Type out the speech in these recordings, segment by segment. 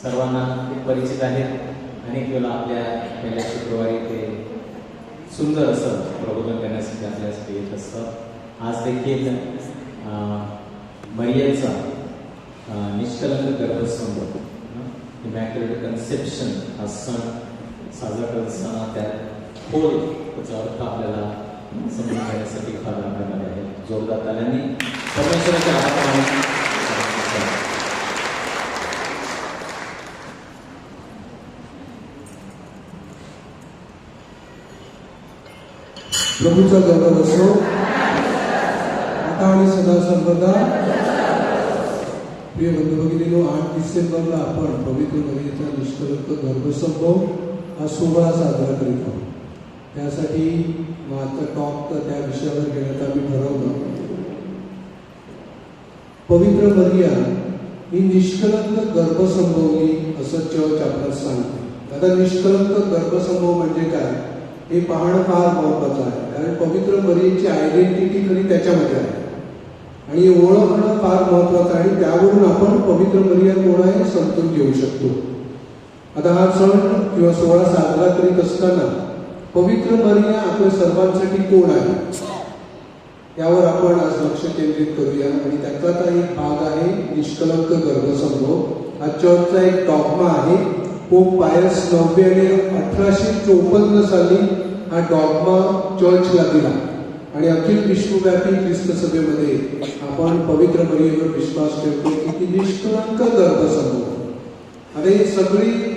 सर्वांना ते परिचित आहेत. अनेक वेळा आपल्या पहिल्या शुक्रवारी ते सुंदर असं प्रबोधन करण्यासाठी आपल्यासाठी येत असतं. आज देखील मरियमचा निष्कलंक गर्भसंभव इमॅक्युलेट कन्सेप्शन हा सण साजरा करत असताना त्यात खोल त्याचा अर्थ आपल्याला समजून घेण्यासाठी फार लागणार आहे. जोरदार ताल्यांनी परमेश्वराच्या आराधना. प्रभूचा गौरव असो आता आणि सदा सर्वदा. प्रिय बंधू भगिनींनो, 8 डिसेंबरला आपण पवित्र मरियेचा निष्कलंक गर्भसंभव हा सोहळा साजरा करीत आहोत. त्यासाठी माझं टॉक तर त्या विषयावर घेण्याचं आम्ही ठरवलं. पवित्र मरिया ही निष्कलंक गर्भसंभवली असं चर्च आपल्याला सांगते. आता निष्कलंक गर्भसंभव म्हणजे काय हे पाहणं फार महत्वाचं आहे. कारण पवित्र मरियेची आयडेंटिटी खरी त्याच्यामध्ये आहे आणि ओळखणं फार महत्वाचं आहे. त्यावरून आपण पवित्र मरिया कोण आहे समजून घेऊ शकतो. आता हा सण किंवा सोहळा साजरा करीत असताना पवित्र मरिया आपल्या सर्वांसाठी कोण आहे यावर आपण आज लक्ष केंद्रित करूया. आणि त्याचा एक भाग आहे निष्कलंक गर्भसंभव. हा चर्चचा एक डॉग्मा आहे. पोप पायस 9 यांनी 1854 साली हा डॉग्मा चर्चला दिला आणि अखिल विश्वव्यापी ख्रिस्त सभेमध्ये आपण पवित्र मरियेवर विश्वास ठेवतो की ती निष्कलंक गर्भसंभव. अरे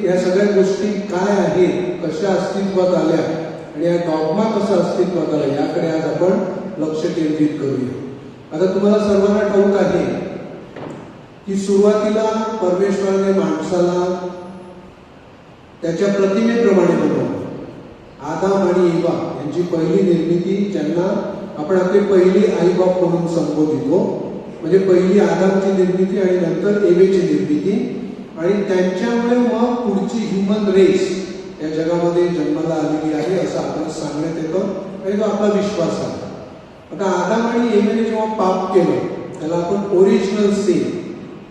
या सगळ्या गोष्टी काय आहेत, कशा अस्तित्वात आल्या आणि या डॉग्मा कसा अस्तित्वात आला याकडे आज आपण लक्ष केंद्रित करूया. आता तुम्हाला सर्वांना ठाऊक आहे की सुरुवातीला परमेश्वराने माणसाला त्याच्या प्रतिमेप्रमाणे बनवलं. आदाम आणि एवा यांची पहिली निर्मिती, ज्यांना आपण आपले पहिली आईबाप म्हणून संबोधितो, म्हणजे पहिली आदामची निर्मिती आणि नंतर एवेची निर्मिती आणि त्यांच्यामुळे मग पुढची ह्युमन रेस या जगामध्ये जन्माला आलेली आहे असं आपल्याला सांगण्यात येतं आणि तो आपला विश्वास आहे. आता आदाम आणि एवेने जेव्हा पाप केलं त्याला आपण ओरिजिनल सिन,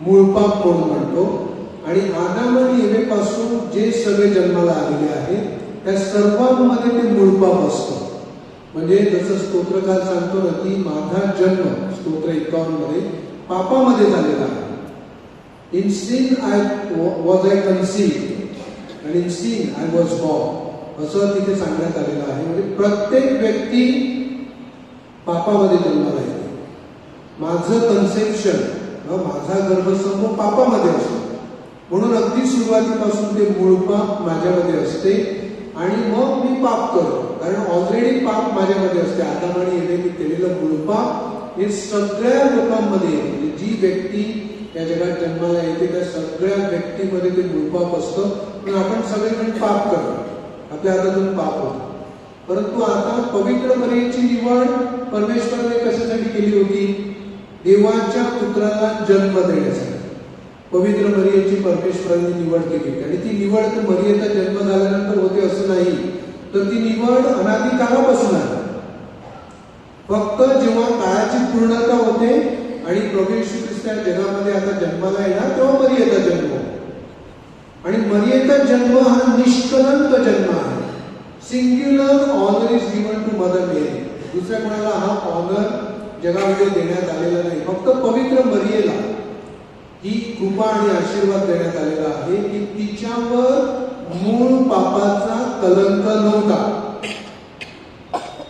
मूळ पाप म्हणून म्हणतो. आणि आदाम आणि एवेपासून जे सगळे जन्माला आलेले आहेत त्या सर्वांमध्ये ते मूळ पाप असतं. म्हणजे जसं स्तोत्रकार सांगतो ना की माझा जन्म स्तोत्र 51 मध्ये पापामध्ये झालेला आहे. In sin was I conceived and in sin I was born असं तिथे सांगण्यात आलेलं आहे. म्हणजे प्रत्येक व्यक्ती पापामध्ये जन्माला येते. माझं कन्सेप्शन, माझा गर्भसंभव पापामध्ये असतो. म्हणून अगदी सुरुवातीपासून ते मूळ पाप माझ्यामध्ये असते आणि मग मी पाप करतो. कारण ऑलरेडी पाप माझ्यामध्ये असते. आदाम आणि एवेने केलेलं मूळ पाप हे सगळ्या लोकांमध्ये, म्हणजे जी व्यक्ती या जगात जन्माला येते त्या सगळ्या व्यक्तीमध्ये ते मूळ पाप असतं. पण आपण सगळेजण पाप करतो, आपल्या हातातून पाप होतो. परंतु आता पवित्र मरियेची निवड परमेश्वराने कशासाठी केली होती? देवाच्या पुत्राला जन्म देण्यासाठी पवित्र मरियेची परमेश्वराने निवड केली. आणि ती निवड मरियेचा जन्म झाल्यानंतर होते असं नाही, तर ती निवड अनादी काळापासून आहे. फक्त जेव्हा काळाची पूर्णता होते आणि प्रभू येशू ख्रिस्त जगामध्ये आता जन्माला येणार तेव्हा मरियेचा जन्म. आणि मरियेचा जन्म हा निष्कलंक जन्म आहे. Singular honour is given to mother Mary. दुसऱ्या कोणाला हा ऑनर जगामध्ये देण्यात आलेला नाही. फक्त पवित्र मरियेला ही कृपा आणि आशीर्वाद देण्यात आलेला आहे की तिच्यावर मूळ पापाचा कलंक नव्हता.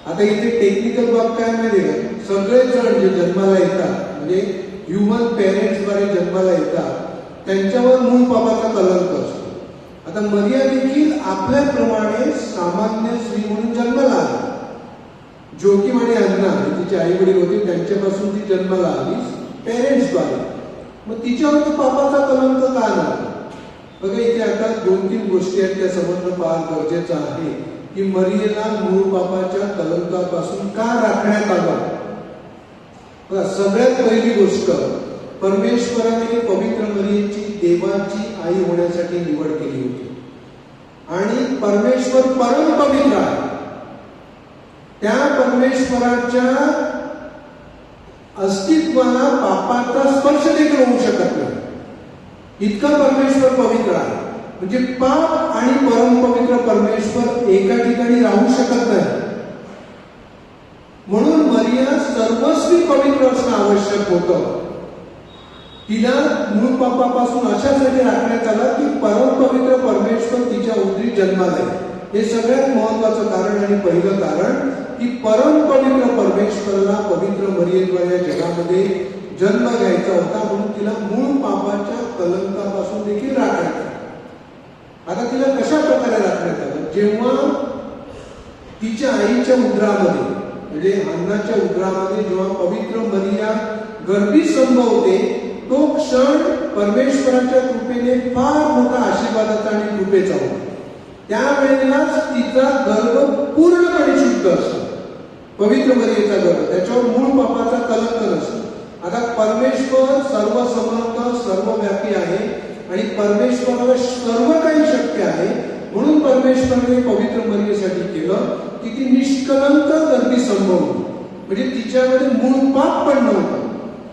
आता इथे टेक्निकल बाब काय माहिती का, सगळेच जण जे जन्माला येतात म्हणजे ह्युमन पेरेंट्स द्वारे जन्माला येतात त्यांच्यावर मूळ पापाचा कलंक असतो. आता मरिया देखील आपल्याप्रमाणे सामान्य स्त्री म्हणून जन्माला आली. जोकीम आणि अन्ना तिचे आई वडील होते, त्यांच्यापासून ती जन्माला आली पेरेंट्स द्वारे. मग तिच्यावर पापाचा कलंक का नव्हता? बघा इथे आता 2-3 गोष्टी आहेत त्या समजणं फार गरजेचं आहे की मरियेला मूळ पापाच्या कलंकापासून का राखण्यात आलं. बघा सगळ्यात पहिली गोष्ट, परमेश्वराने पवित्र मरियेची देवाची आई होण्यासाठी निवड केली होती. आणि परमेश्वर परम पवित्र आहे. त्या परमेश्वराच्या अस्तित्वाला पापाचा स्पर्श देखील होऊ शकत नाही. इतका परमेश्वर पवित्र आहे. म्हणजे पाप आणि परमपवित्र परमेश्वर एका ठिकाणी राहू शकत नाही. म्हणून मरिया सर्वस्वी पवित्र असणं आवश्यक होतं. तिला मूळ पापापासून अशासाठी राखण्यात आलं की परमपवित्र परमेश्वर तिच्या उदरी जन्माला येईल. हे सगळ्यात महत्वाचं कारण आणि पहिलं कारण की परमपवित्र परमेश्वराला पवित्र मरियेद्वारे या जगामध्ये जन्म घ्यायचा होता, म्हणून तिला मूळ पापाच्या कलंकापासून देखील राखण्यात आलं. आता तिला कशा प्रकारे राखण्यात आलं? जेव्हा तिच्या आईच्या उदरामध्ये म्हणजे अन्नाच्या उदरामध्ये जेव्हा पवित्र मरिया गर्भी संभवते, तो क्षण परमेश्वराच्या कृपेने फार मोठा आशीर्वादाचा आणि कृपेचा होता. त्यावेळेलाच तिचा गर्भ पूर्णपणे शुद्ध असतो. पवित्र मरियेचा गर्भ, त्याच्यावर मूळ पापाचा कलंक नसतो. आता परमेश्वर सर्वसमर्थ सर्वव्यापी आहे आणि परमेश्वराला सर्व काही शक्य आहे. म्हणून परमेश्वराने पवित्र मरियेसाठी केलं की ती निष्कलंक गर्भी संभवली. म्हणजे तिच्यामध्ये मूळ पाप पण नव्हतं,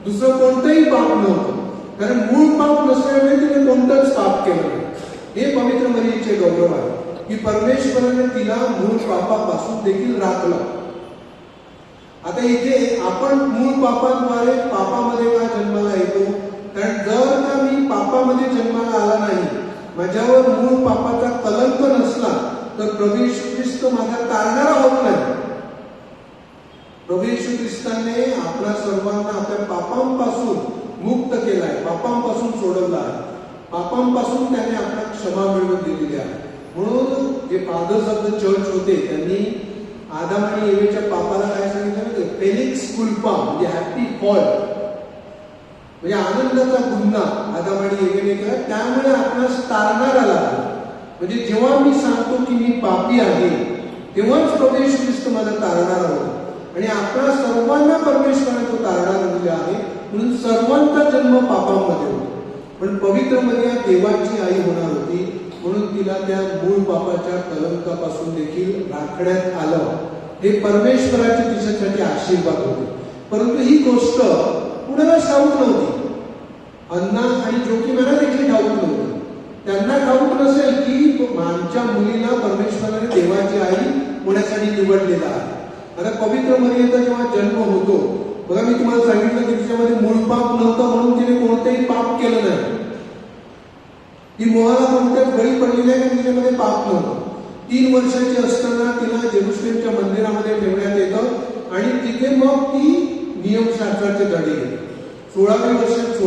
दुसरं कोणतंही पाप नव्हतं. कारण मूळ पाप नसल्यामुळे तिने कोणतंच पाप केलं नाही. हे पवित्र मरियेचे गौरव आहे की परमेश्वराने तिला मूळ पापापासून देखील राखलं. आता इथे आपण मूळ पापाद्वारे पापामध्ये का जन्माला येतो? कारण जर का मी पापामध्ये जन्माला आला नाही, माझ्यावर मूळ पापाचा कलंक नसला, तर प्रभू येशू ख्रिस्त माझा तारणारा होत नाही. प्रभू येशू ख्रिस्ताने आपल्या सर्वांना आपल्या पापांपासून मुक्त केलाय, पापांपासून सोडवला आहे, पापांपासून त्याने आपल्याला क्षमा मिळवून दिलेली आहे. म्हणून जे फादर्स ऑफ द चर्च होते त्यांनी आदाम आणि एवेच्या पापाला काय सांगितलं? फेलिक्स कुल्पा, म्हणजे हॅपी फॉल्ट, म्हणजे आनंदाचा गुन्हा आदाम आणि एवेने केला. त्यामुळे आपणास तारणारा लागला. म्हणजे जेव्हा मी सांगतो की मी पापी आहे, तेव्हाच प्रभू येशू ख्रिस्त मला तारणारा होता. आणि आपल्या सर्वांना परमेश्वराने तो तारणारा दिला आहे. म्हणून सर्वांचा जन्म पापामध्ये होता. पण पवित्र मरिया देवाची आई होणार होती, म्हणून तिला त्या मूळ पापाच्या कलंकापासून देखील राखण्यात आलं. हे परमेश्वराचे तिच्यासाठी आशीर्वाद होते. परंतु ही गोष्ट कुणाला ठाऊक नव्हती. अन्ना आणि जोखीमाला देखील ठाऊक नव्हती. त्यांना ठाऊक नसेल की आमच्या मुलीला परमेश्वराने देवाची आई होण्यासाठी निवडलेला आहे. आता पवित्र मरियेचा जेव्हा जन्म होतो, बघा मी तुम्हाला सांगितलं की तिच्यामध्ये मूळ पाप नव्हतं, म्हणून तिने कोणतेही पाप केलं नाही. ती मोहाला कोणत्याच बळी पडली नाही, कारण तिच्यामध्ये पाप नव्हतं. 3 वर्षाची असताना तिला जेरुसलेमच्या मंदिरामध्ये ठेवण्यात येतं आणि तिथे मग ती नियमशास्त्राचे धडे घेते. 16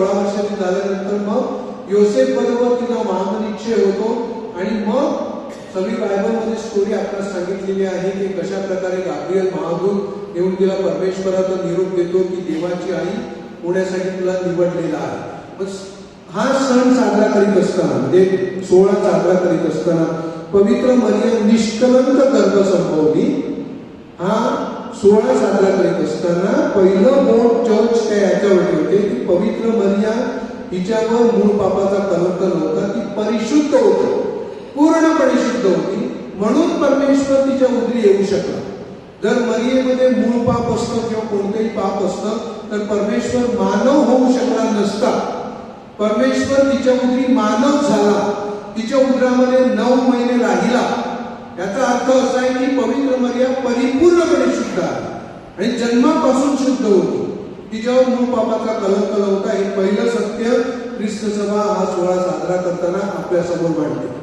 वर्षाची झाल्यानंतर मग योसेफ बरोबर तिला महानिश्चय होतो आणि मग सगळी बायबलमध्ये स्टोरी आपल्याला सांगितलेली आहे की कशा प्रकारे गाब्रिएल महादूत येऊन तिला परमेश्वराचा निरोप देतो की देवाची आई होण्यासाठी तुला निवडलेला आहे. हा सण साजरा करीत असताना, म्हणजे 16 साजरा करीत असताना पवित्र मरिया निष्कलंक गर्भ संभवली. हा 16 साजरा करीत असताना पहिलं बोट चर्च त्या याच्यावरती होते की पवित्र मरिया हिच्यावर मूळ पापाचा कलंक नव्हता, ती परिशुद्ध होती, पूर्णपणे शुद्ध होती. म्हणून परमेश्वर तिच्या उदरी येऊ शकला. जर मरियेमध्ये मूळ पाप असतं किंवा कोणतेही पाप असतं तर परमेश्वर मानव होऊ शकला नसता. परमेश्वर तिच्या उदरी मानव झाला, तिच्या उदरामध्ये 9 महिने राहिला. याचा अर्थ असा आहे की पवित्र मरिया परिपूर्णपणे शुद्ध आहे आणि जन्मापासून शुद्ध होती. तिच्यावर मूळ पापाचा कलंक नव्हता. हे पहिलं सत्य ख्रिस्त सभा हा 16 साजरा करताना आपल्या समोर मांडते.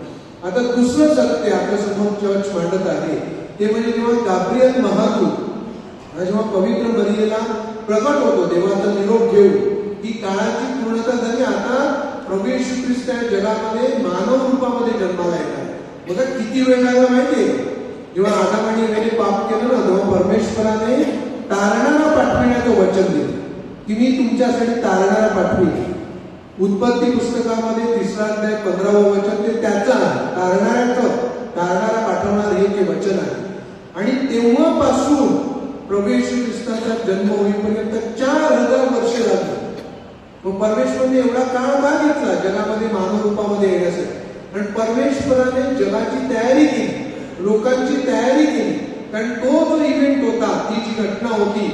आता दुसरं सत्य आपल्या समोर चर्च मांडत आहे ते म्हणजे जेव्हा गाब्रिएल महादूत जेव्हा पवित्र मरियेला प्रकट होतो देवाचा निरोप घेऊन की काळाची पूर्णता झाली, आता प्रभू येशू ख्रिस्त या जगामध्ये मानव रूपामध्ये जन्माला येणार. बघा किती वेळ लागला माहितीये? जेव्हा आदाम आणि एवेने पाप केलं ना, तेव्हा परमेश्वराने तारणारा पाठविण्याचं वचन दिलं की मी तुमच्यासाठी तारणारा पाठवीन. उत्पत्ती पुस्तकामध्ये 3रा अध्याय 15वं वचन ते त्याचं आहे, तारणारा पाठवणार हे ते वचन आहे. आणि तेव्हापासून प्रभू येशू ख्रिस्ताचा जन्म होईपर्यंत 4000 वर्ष लागली. मग परमेश्वराने एवढा काळ का घेतला जगामध्ये मानव रूपामध्ये येण्यासाठी? कारण परमेश्वराने जगाची तयारी केली, लोकांची तयारी केली. कारण तो जो इव्हेंट होता, ती जी घटना होती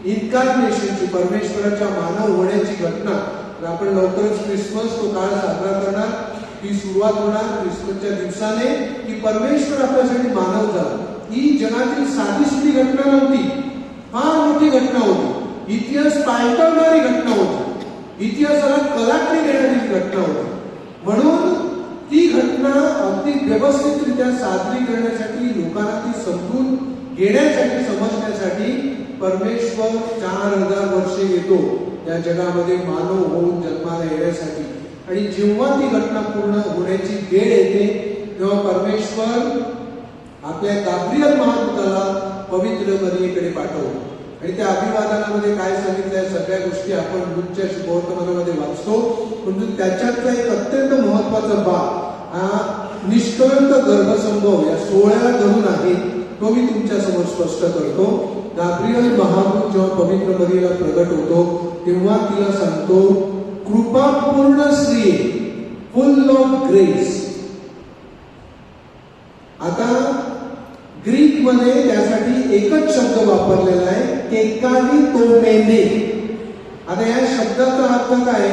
इन्कार्नेशनची, परमेश्वराच्या मानव होण्याची घटना, आपण लवकरच क्रिसमस तो काळ साजरा करणार. ही सुरुवात होणार ख्रिसमसच्या दिवसाने की परमेश्वर आपल्यासाठी मानव झाला. ही जगातील साधी सुधी घटना नव्हती, फार मोठी घटना होती. इतिहास पालटवणारी घटना होती, इतिहासाला कलाटणी देणारी घटना होती. म्हणून ती घटना अगदी व्यवस्थितरित्या साजरी करण्यासाठी, लोकांना ती समजून घेण्यासाठी, समजण्यासाठी परमेश्वर 4000 वर्षे येतो या जगामध्ये मानव होऊन जन्माला येण्यासाठी. आणि जेव्हा ती घटना पूर्ण होण्याची वेळ येते तेव्हा परमेश्वर आपल्या गाब्रिएल महादूताला पवित्र मरियेकडे पाठवतो. आणि त्या अभिवादनामध्ये काय सांगितलंय, सगळ्या गोष्टी आपण लूकच्या शुभवर्तमानामध्ये वाचतो. परंतु त्याच्यातला एक अत्यंत महत्वाचा भाग हा निष्कळंक गर्भसंभव या 16 धरून आहे, तो मी तुमच्या समोर स्पष्ट करतो. गाब्रिएल महादूत जेव्हा पवित्र मरियेला प्रगट होतो तेव्हा तिला सांगतो, कृपापूर्ण स्त्री, फुल ऑफ ग्रेस. आता ग्रीक मध्ये त्यासाठी एकच शब्द वापरलेला आहे, केकालिटोमेने. आता या शब्दाचा अर्थ काय?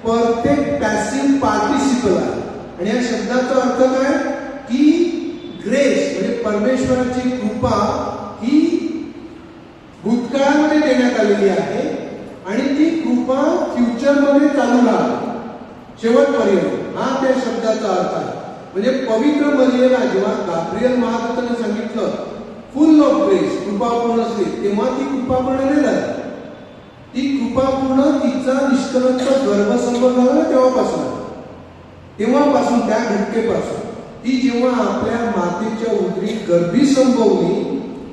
परफेक्ट पॅसिव्ह पार्टिसिपल आहे. आणि या शब्दाचा अर्थ काय की ग्रेस म्हणजे परमेश्वराची कृपा ही भूतकाळामध्ये देण्यात आलेली आहे आणि ती कृपा फ्युचरमध्ये चालू राहते शेवटपर्यंत. हा त्या शब्दाचा अर्थ आहे. म्हणजे पवित्र मरियेला जेव्हा गाब्रिएल महादूताने सांगितलं फुल ऑफ ग्रेस, कृपापूर्ण स्त्री, तेव्हा ती कृपापूर्ण नाही झाली. ती कृपापूर्ण तिचा निष्कलंक गर्भसंभव झाला तेव्हापासून त्या घटनेपासून ती जेव्हा आपल्या मातेच्या उदरीत गर्भी संभवली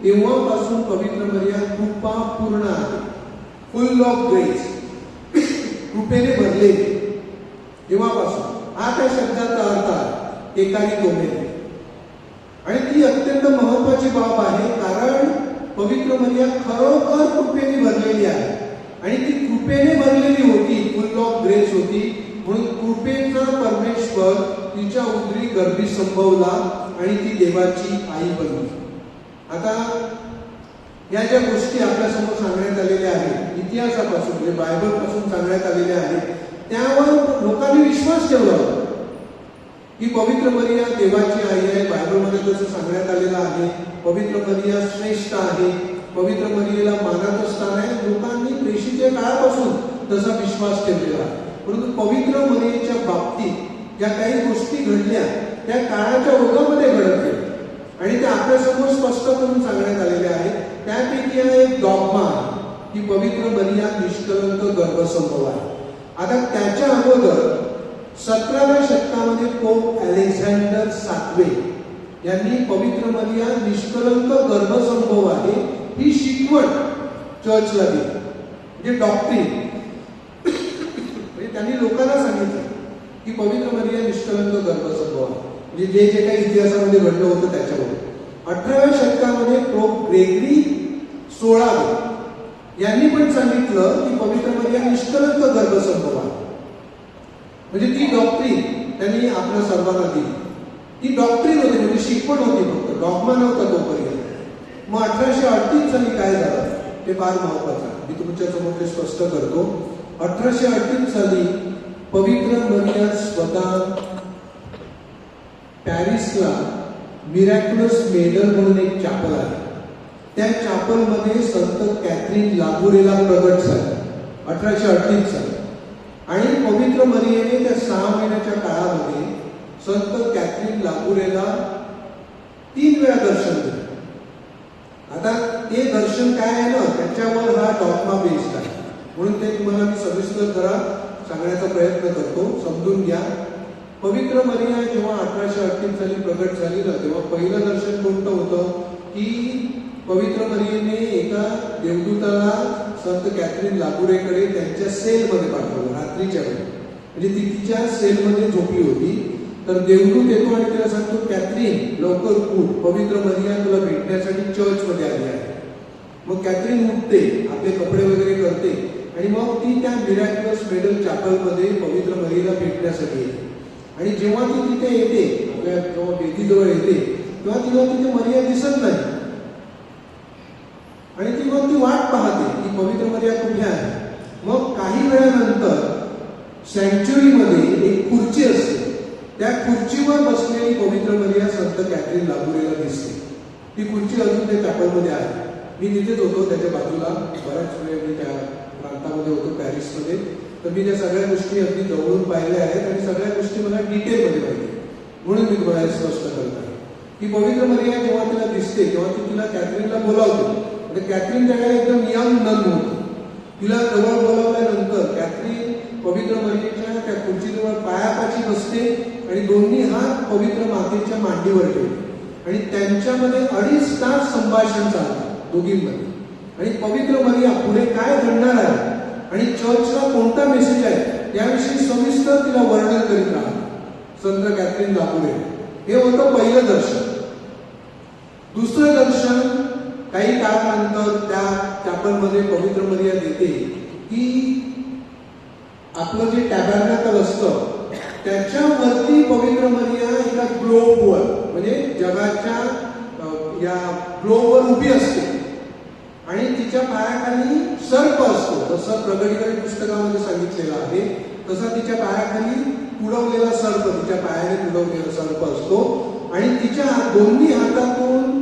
तेव्हापासून पवित्र मरिया कृपापूर्ण आहे, फुल ऑफ ग्रेस, कृपेने भरले. तेव्हापासून हा त्या शब्दाचा अर्थ आहे, केकालिटोमेने. आणि ती अत्यंत महत्वाची बाब आहे, कारण पवित्र मरिया खरोखर कृपेने भरलेली आहे. आणि ती कृपेने भरलेली होती, फुल ऑफ ग्रेस होती. म्हणून कृपेचा परमेश्वर तिच्या उदरी गर्भी संभवला आणि ती देवाची आई बनली. आता या ज्या गोष्टी आपल्यासमोर सांगण्यात आलेल्या आहेत, इतिहासापासून म्हणजे बायबल पासून सांगण्यात आलेल्या आहेत, त्यावर लोकांनी विश्वास ठेवला होता की पवित्र मरिया देवाची आई आहे. बायबलमध्ये तसं सांगण्यात आलेलं आहे, पवित्र मरिया श्रेष्ठ आहे, पवित्र मरियेला मानाचं स्थान आहे. लोकांनी प्रेषित काळापासून तसा विश्वास ठेवलेला आहे. परंतु पवित्र मरियेच्या बाबतीत ज्या काही गोष्टी घडल्या त्या काळाच्या ओघामध्ये घडत गेल्या आणि त्या आपल्यासमोर स्पष्ट करून सांगण्यात आलेल्या आहेत. त्यापैकी हा एक डॉग्मा आहे की पवित्र मरिया निष्कलंक गर्भसंभव आहे. आता त्याच्या अगोदर 17व्या शतकामध्ये पोप अलेक्झांडर 7वे यांनी पवित्र मरिया निष्कलंक गर्भसंभव आहे ही शिकवण चर्चला दिली, म्हणजे डॉक्ट्रिन. त्यांनी लोकांना सांगितलं की पवित्र मरिया निष्कलंक गर्भसंभव आहे, म्हणजे जे जे काही इतिहासामध्ये घडलं होतं त्याच्यावर. 18व्या शतकामध्ये पोप ग्रेगरी 16वे यांनी पण सांगितलं की पवित्र मरिया निष्कलंक गर्भसंभव आहे. म्हणजे ती डॉक्ट्रिन त्यांनी आपल्या सर्वांना दिली. ती डॉक्ट्रिन होती, म्हणजे शिकवण होती, फक्त डॉग्मा नव्हता तोपर्यंत. मग 1838 साली काय झालं ते फार महत्वाचं आहे, मी तुमच्या समोर ते स्पष्ट करतो. 1838 साली पवित्र मरिया स्वतः पॅरिसला मिरॅक्युलस मेडल म्हणून एक चॅपल आहे, त्या चॅपलमध्ये संत कॅथरीन लागुरेला प्रगट झाली 1838 साली. आणि पवित्र मरियेने त्या 6 महिन्याच्या काळामध्ये संत कॅथरीन लागुरेला 3 वेळा दर्शन दिलं. आता ते दर्शन काय आहे ना, त्याच्यावर हा डॉग्मा बेस्ड आहे. म्हणून ते तुम्हाला मी सविस्तर जरा सांगण्याचा प्रयत्न करतो, समजून घ्या. पवित्र मरिया जेव्हा 1838 साली प्रगट झाली ना, तेव्हा पहिलं दर्शन कोणतं होतं की पवित्र मरियेने एका देवदूताला संत कॅथरीन लागुरेकडे त्यांच्या सेलमध्ये पाठवलं रात्रीच्या वेळी. म्हणजे ती तिच्या सेलमध्ये झोपली होती. तर देवदूत येतो आणि तिला सांगतो, कॅथरीन लवकर उठ, पवित्र मरिया तुला भेटण्यासाठी चर्चमध्ये आली आहे. मग कॅथरीन उठते, आपले कपडे वगैरे करते आणि मग ती त्या मिरॅक्युलस मेडल चॅपलमध्ये पवित्र मरियेला भेटण्यासाठी येते. आणि जेव्हा ती तिथे येते, आपल्या जेव्हा वेदीजवळ येते, तेव्हा तिला तिथे मरिया दिसत नाही. आणि ती मग ती वाट पाहते की पवित्र मरिया कुठे आहे. मग काही वेळानंतर सँक्च्युरीमध्ये एक खुर्ची असते, त्या खुर्चीवर बसलेली पवित्र मरिया संत कॅथरीन लाबुरेला दिसते. ती खुर्ची अजून त्या चॅपलमध्ये आहे. मी तिथेच होतो त्याच्या बाजूला, बऱ्याच वेळ मी त्या प्रांतामध्ये होतो पॅरिसमध्ये. तर मी त्या सगळ्या गोष्टी अगदी जवळून पाहिल्या आहेत आणि सगळ्या गोष्टी मला डिटेलमध्ये पाहिजे, म्हणून मी तुम्हाला हे स्पष्ट करत आहे की पवित्र मरिया जेव्हा तिला दिसते तेव्हा ती तिला कॅथरीनला बोलावते. म्हणजे कॅथरीन त्यावेळेला एकदम यंग नन होती. तिला जवळ बोलावल्यानंतर कॅथरीन पवित्र मरियेच्या त्या खुर्चीजवळ पायापाची बसते आणि दोन्ही हात पवित्र मातेच्या मांडीवर ठेवते आणि त्यांच्यामध्ये 2.5 तास संभाषण चालतं दोघींमध्ये. आणि पवित्र मरिया पुढे काय घडणार आहे आणि चर्चला कोणता मेसेज आहे याविषयी सविस्तर तिला वर्णन करीत राहते संत कॅथरीन लाबुरे. हे होतं पहिलं दर्शन. दुसरं दर्शन काही काळानंतर त्या चॅपलमध्ये पवित्र मरिया देते की आपलं जे टॅबरनॅकल असतं त्याच्यावरती पवित्र मरिया एका ग्लोबवर म्हणजे जगाच्या या ग्लोबवर उभी असते आणि तिच्या पायाखाली सर्प असतो. जसं प्रगटीकरण पुस्तकामध्ये सांगितलेलं आहे तसा तिच्या पायाखाली तुडवलेला सर्प, तिच्या पायाने तुडवलेला सर्प असतो आणि तिच्या दोन्ही हातातून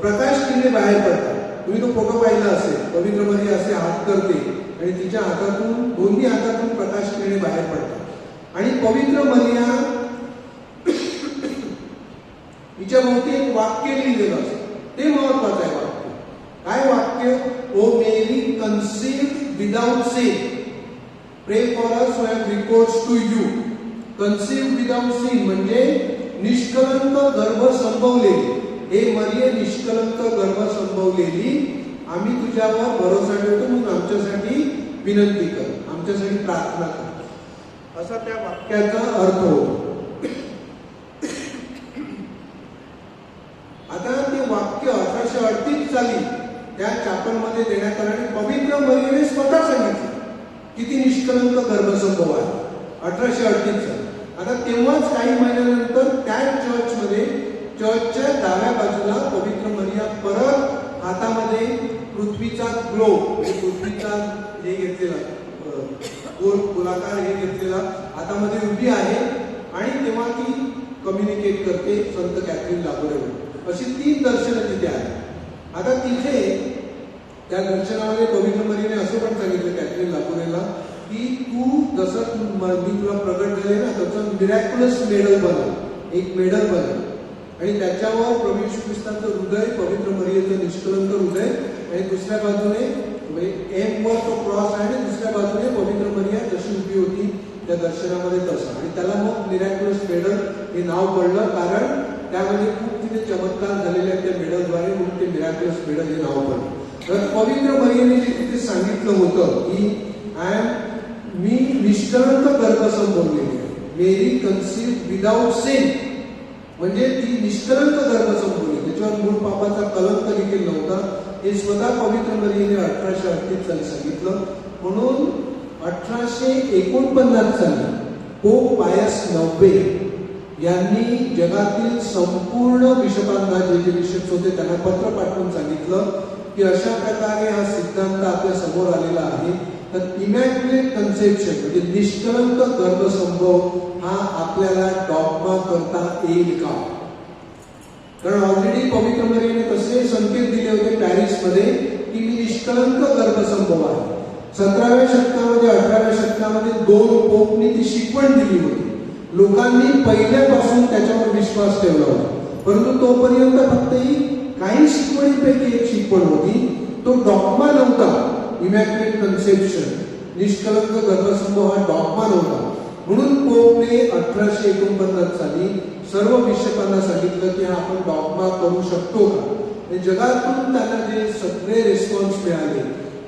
प्रकाश किरणे बाहेर पडतात. तुम्ही तो फोटो पाहिला असेल. पवित्र मरिया असे हात करते आणि तिच्या हातातून दोन्ही हातातून प्रकाश किरणे बाहेर पडतात आणि पवित्र मरिया तिच्या भोवती एक वाक्य लिहिलेलं असतं. ते महत्वाचं आहे वाक्य. काय वाक्य? O Mary conceived without sin, pray for us who have recourse to you. Conceived without sin म्हणजे निष्कलंक गर्भ संभवलेली. हे मरिये निष्कलंक गर्भ संभवलेली, आम्ही तुझ्यावर भरोसा ठेवतो म्हणून आमच्यासाठी विनंती कर, आमच्यासाठी प्रार्थना कर, असा त्या वाक्याचा अर्थ होतो. आता ते वाक्य 1838 साली त्या चॅपलमध्ये देण्यात आलं आणि पवित्र मरियेने स्वतः सांगितलं किती निष्कलंक गर्भसंभव आहे. 1838 साली. आता तेव्हाच काही महिन्यानंतर त्या चर्चमध्ये, चर्चच्या डाव्या बाजूला पवित्र मरिया परत हातामध्ये पृथ्वीचा ग्लोब, पृथ्वीचा हे घेतलेला गोलाकार हे घेतलेला हातामध्ये उभी आहे आणि तेव्हा ती कम्युनिकेट करते संत कॅथरीन लाबुरेवर. अशी 3 दर्शनं तिथे आहेत. आता तिथे त्या दर्शनामध्ये पवित्र मरियेने असं पण सांगितलं कॅथरीन लाबुरेला की तू जसं मी तुला प्रगट झाले ना तसं मिरॅक्युलस मेडल बनव, एक मेडल बनव आणि त्याच्यावर प्रभू येशू ख्रिस्ताचं हृदय, पवित्र मरियेचं निष्कलंक हृदय आणि दुसऱ्या बाजूने एम वर तो क्रॉस आहे आणि दुसऱ्या बाजूने पवित्र मरिया जशी उभी होती त्या दर्शनामध्ये तसं. आणि त्याला मग मिरॅक्युलस मेडल हे नाव पडलं कारण त्यामध्ये खूप तिथे चमत्कार झालेले आहेत त्या मेडलद्वारे, म्हणून ते मिरॅक्युलस मेडल हे नाव पडलं. तर पवित्र मरियेने जे तिथे सांगितलं होतं की मी निष्कलंक गर्भ संभवलेली आहे, मेरी कन्सीव्ड विदाउट सिन, म्हणजे ती निष्कलंक गर्भ संभवली, त्याच्यावर मूळ पापाचा कलंक देखील नव्हता. हे स्वतः पवित्र मरियेने 1838 साली सांगितलं. म्हणून 1849 साली पोप पायस 9 यांनी जगातील संपूर्ण बिशपांना, जे बिशप्स होते त्यांना पत्र पाठवून सांगितलं की अशा प्रकारे हा सिद्धांत आपल्या समोर आलेला आहे. तर इमॅक्युलेट कन्सेप्शन म्हणजे निष्कलंक गर्भसंभव हा आपल्याला डॉग्मा करता येईल का? कारण ऑलरेडी पवित्र मरियेने कसे संकेत दिले होते पॅरिसमध्ये की मी निष्कलंक गर्भसंभव आहे. 17व्या शतकामध्ये 18व्या शतकामध्ये 2 पोपनी ती शिकवण दिली होती. लोकांनी पहिल्यापासून त्याच्यावर विश्वास ठेवला होता, परंतु तोपर्यंत फक्त ही काही शिकवणीपैकी एक शिकवण होती. तो डॉग्मा नव्हता. इमॅक्युलेट कन्सेप्शन, निष्कलंक गर्भसंभव हा डॉग्मा नव्हता. म्हणून पोपने 1849 साली सर्व बिशपांना सांगितलं की आपण डॉग्मा करू शकतो का? जगातून त्यांना जे सगळे रिस्पॉन्स मिळाले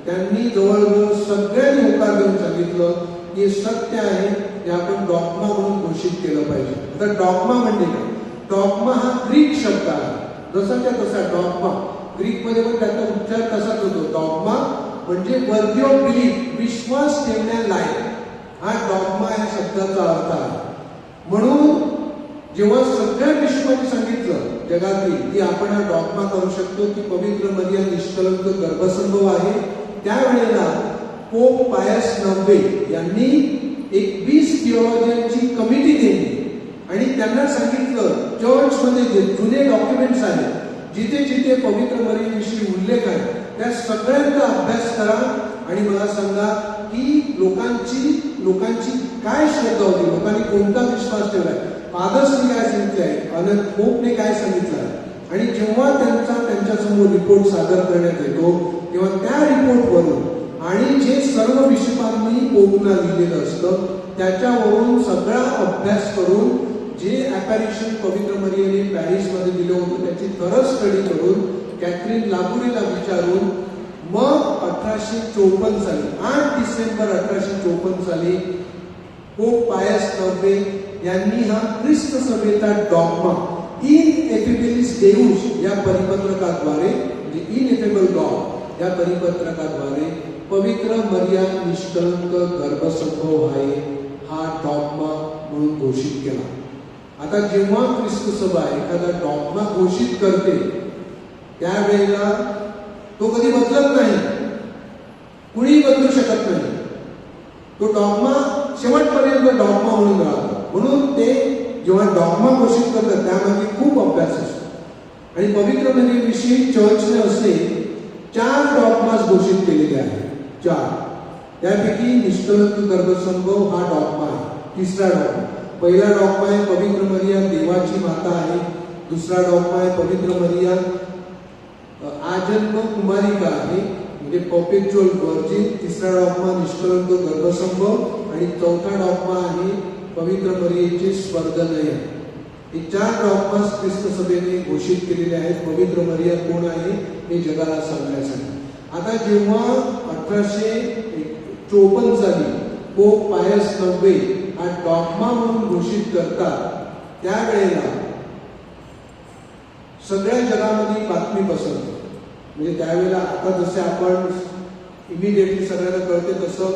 त्यांनी जवळजवळ सगळ्यांनी होकार देऊन सांगितलं की हे सत्य आहे, हे आपण डॉग्मा म्हणून घोषित केलं पाहिजे. आता डॉग्मा म्हणजे काय? डॉग्मा हा ग्रीक शब्द आहे. जसाच्या तसा डॉग्मा, ग्रीकमध्ये पण त्याचा उच्चार तसाच होतो. डॉग्मा म्हणजे वर्दी ऑफ बिलीफ, विश्वास ठेवण्यालायक, हा डॉग्मा या शब्दाचा अर्थ आहे. म्हणून जेव्हा सगळ्या विश्वाने सांगितलं जगातील की आपण हा डॉग्मा करू शकतो की पवित्र मरिया निष्कलंक गर्भसंभव आहे, त्यावेळेला पोप पायस 9 यांनी एक 20 थिओलॉजियनची कमिटी नेमली आणि त्यांना सांगितलं चर्चमध्ये जे जुने डॉक्युमेंट्स आहेत, जिथे जिथे पवित्र मरियेविषयी उल्लेख आहे, त्या सगळ्यांचा अभ्यास करा आणि मला सांगा की लोकांची काय श्रद्धा होती, लोकांनी कोणता विश्वास ठेवलाय, फादर्सने काय सांगितलं आहे, अनंत पोपने काय सांगितलं आहे. आणि जेव्हा त्यांच्यासमोर रिपोर्ट सादर करण्यात येतो तेव्हा त्या रिपोर्टवरून आणि जे सर्व बिशपांनी पोपना लिहिलेलं असतं त्याच्यावरून सगळा अभ्यास करून जे ॲपॅरिशन पवित्र मरियेने पॅरिसमध्ये दिलं होतं त्याची थरस स्टडी करून कॅथरीन लागुरेला विचारून मग 1854 साली 8 डिसेंबर 1854 साली पोप पायस नववे यांनी हा ख्रिस्त सभेचा डॉग्मा इन एफिबिलिस देऊस या परिपत्रकाद्वारे, म्हणजे इन एफेबल गॉड या परिपत्रकाद्वारे पवित्र मरिया निष्कलंक गर्भसंभव आहे हा डॉग्मा म्हणून घोषित केला. आता जेव्हा ख्रिस्त सभा एखादा डॉग्मा घोषित करते त्यावेळेला तो कधी बदलत नाही, कुणीही बदलू शकत नाही. तो डॉग्मा शेवटपर्यंत डॉग्मा म्हणून राहतो. म्हणून ते जेव्हा डॉग्मा घोषित करतात त्यामध्ये खूप अभ्यास असतो. आणि पवित्र मरियेविषयी चर्चने असे 4 डॉग्मास घोषित केलेले आहेत. 4 त्यापैकी निष्कलंक गर्भसंभव हा डॉग्मा आहे. 3रा डॉग्मा, पहिला डॉग्मा आहे पवित्र मरिया देवाची माता आहे. 2रा डॉग्मा आहे पवित्र मरिया आजन्म कुमारिका आहे, म्हणजे परपेच्युअल व्हर्जिन. 3रा डॉग्मा निष्कलंक गर्भसंभव आणि 4था डॉग्मा आहे पवित्र मरियेचे स्वर्गनयन. हे 4 डॉग्मास ख्रिस्त सभेने घोषित केलेले आहेत पवित्र मरिया कोण आहे हे जगाला सांगण्यासाठी. आता जेव्हा 1854 साली पोप पायस नववे हा डॉग्मा म्हणून घोषित करतात त्यावेळेला सगळ्या जगामध्ये बातमी पसरते. म्हणजे त्यावेळेला आता जसे आपण इमिडिएटली सगळ्यांना कळते तसं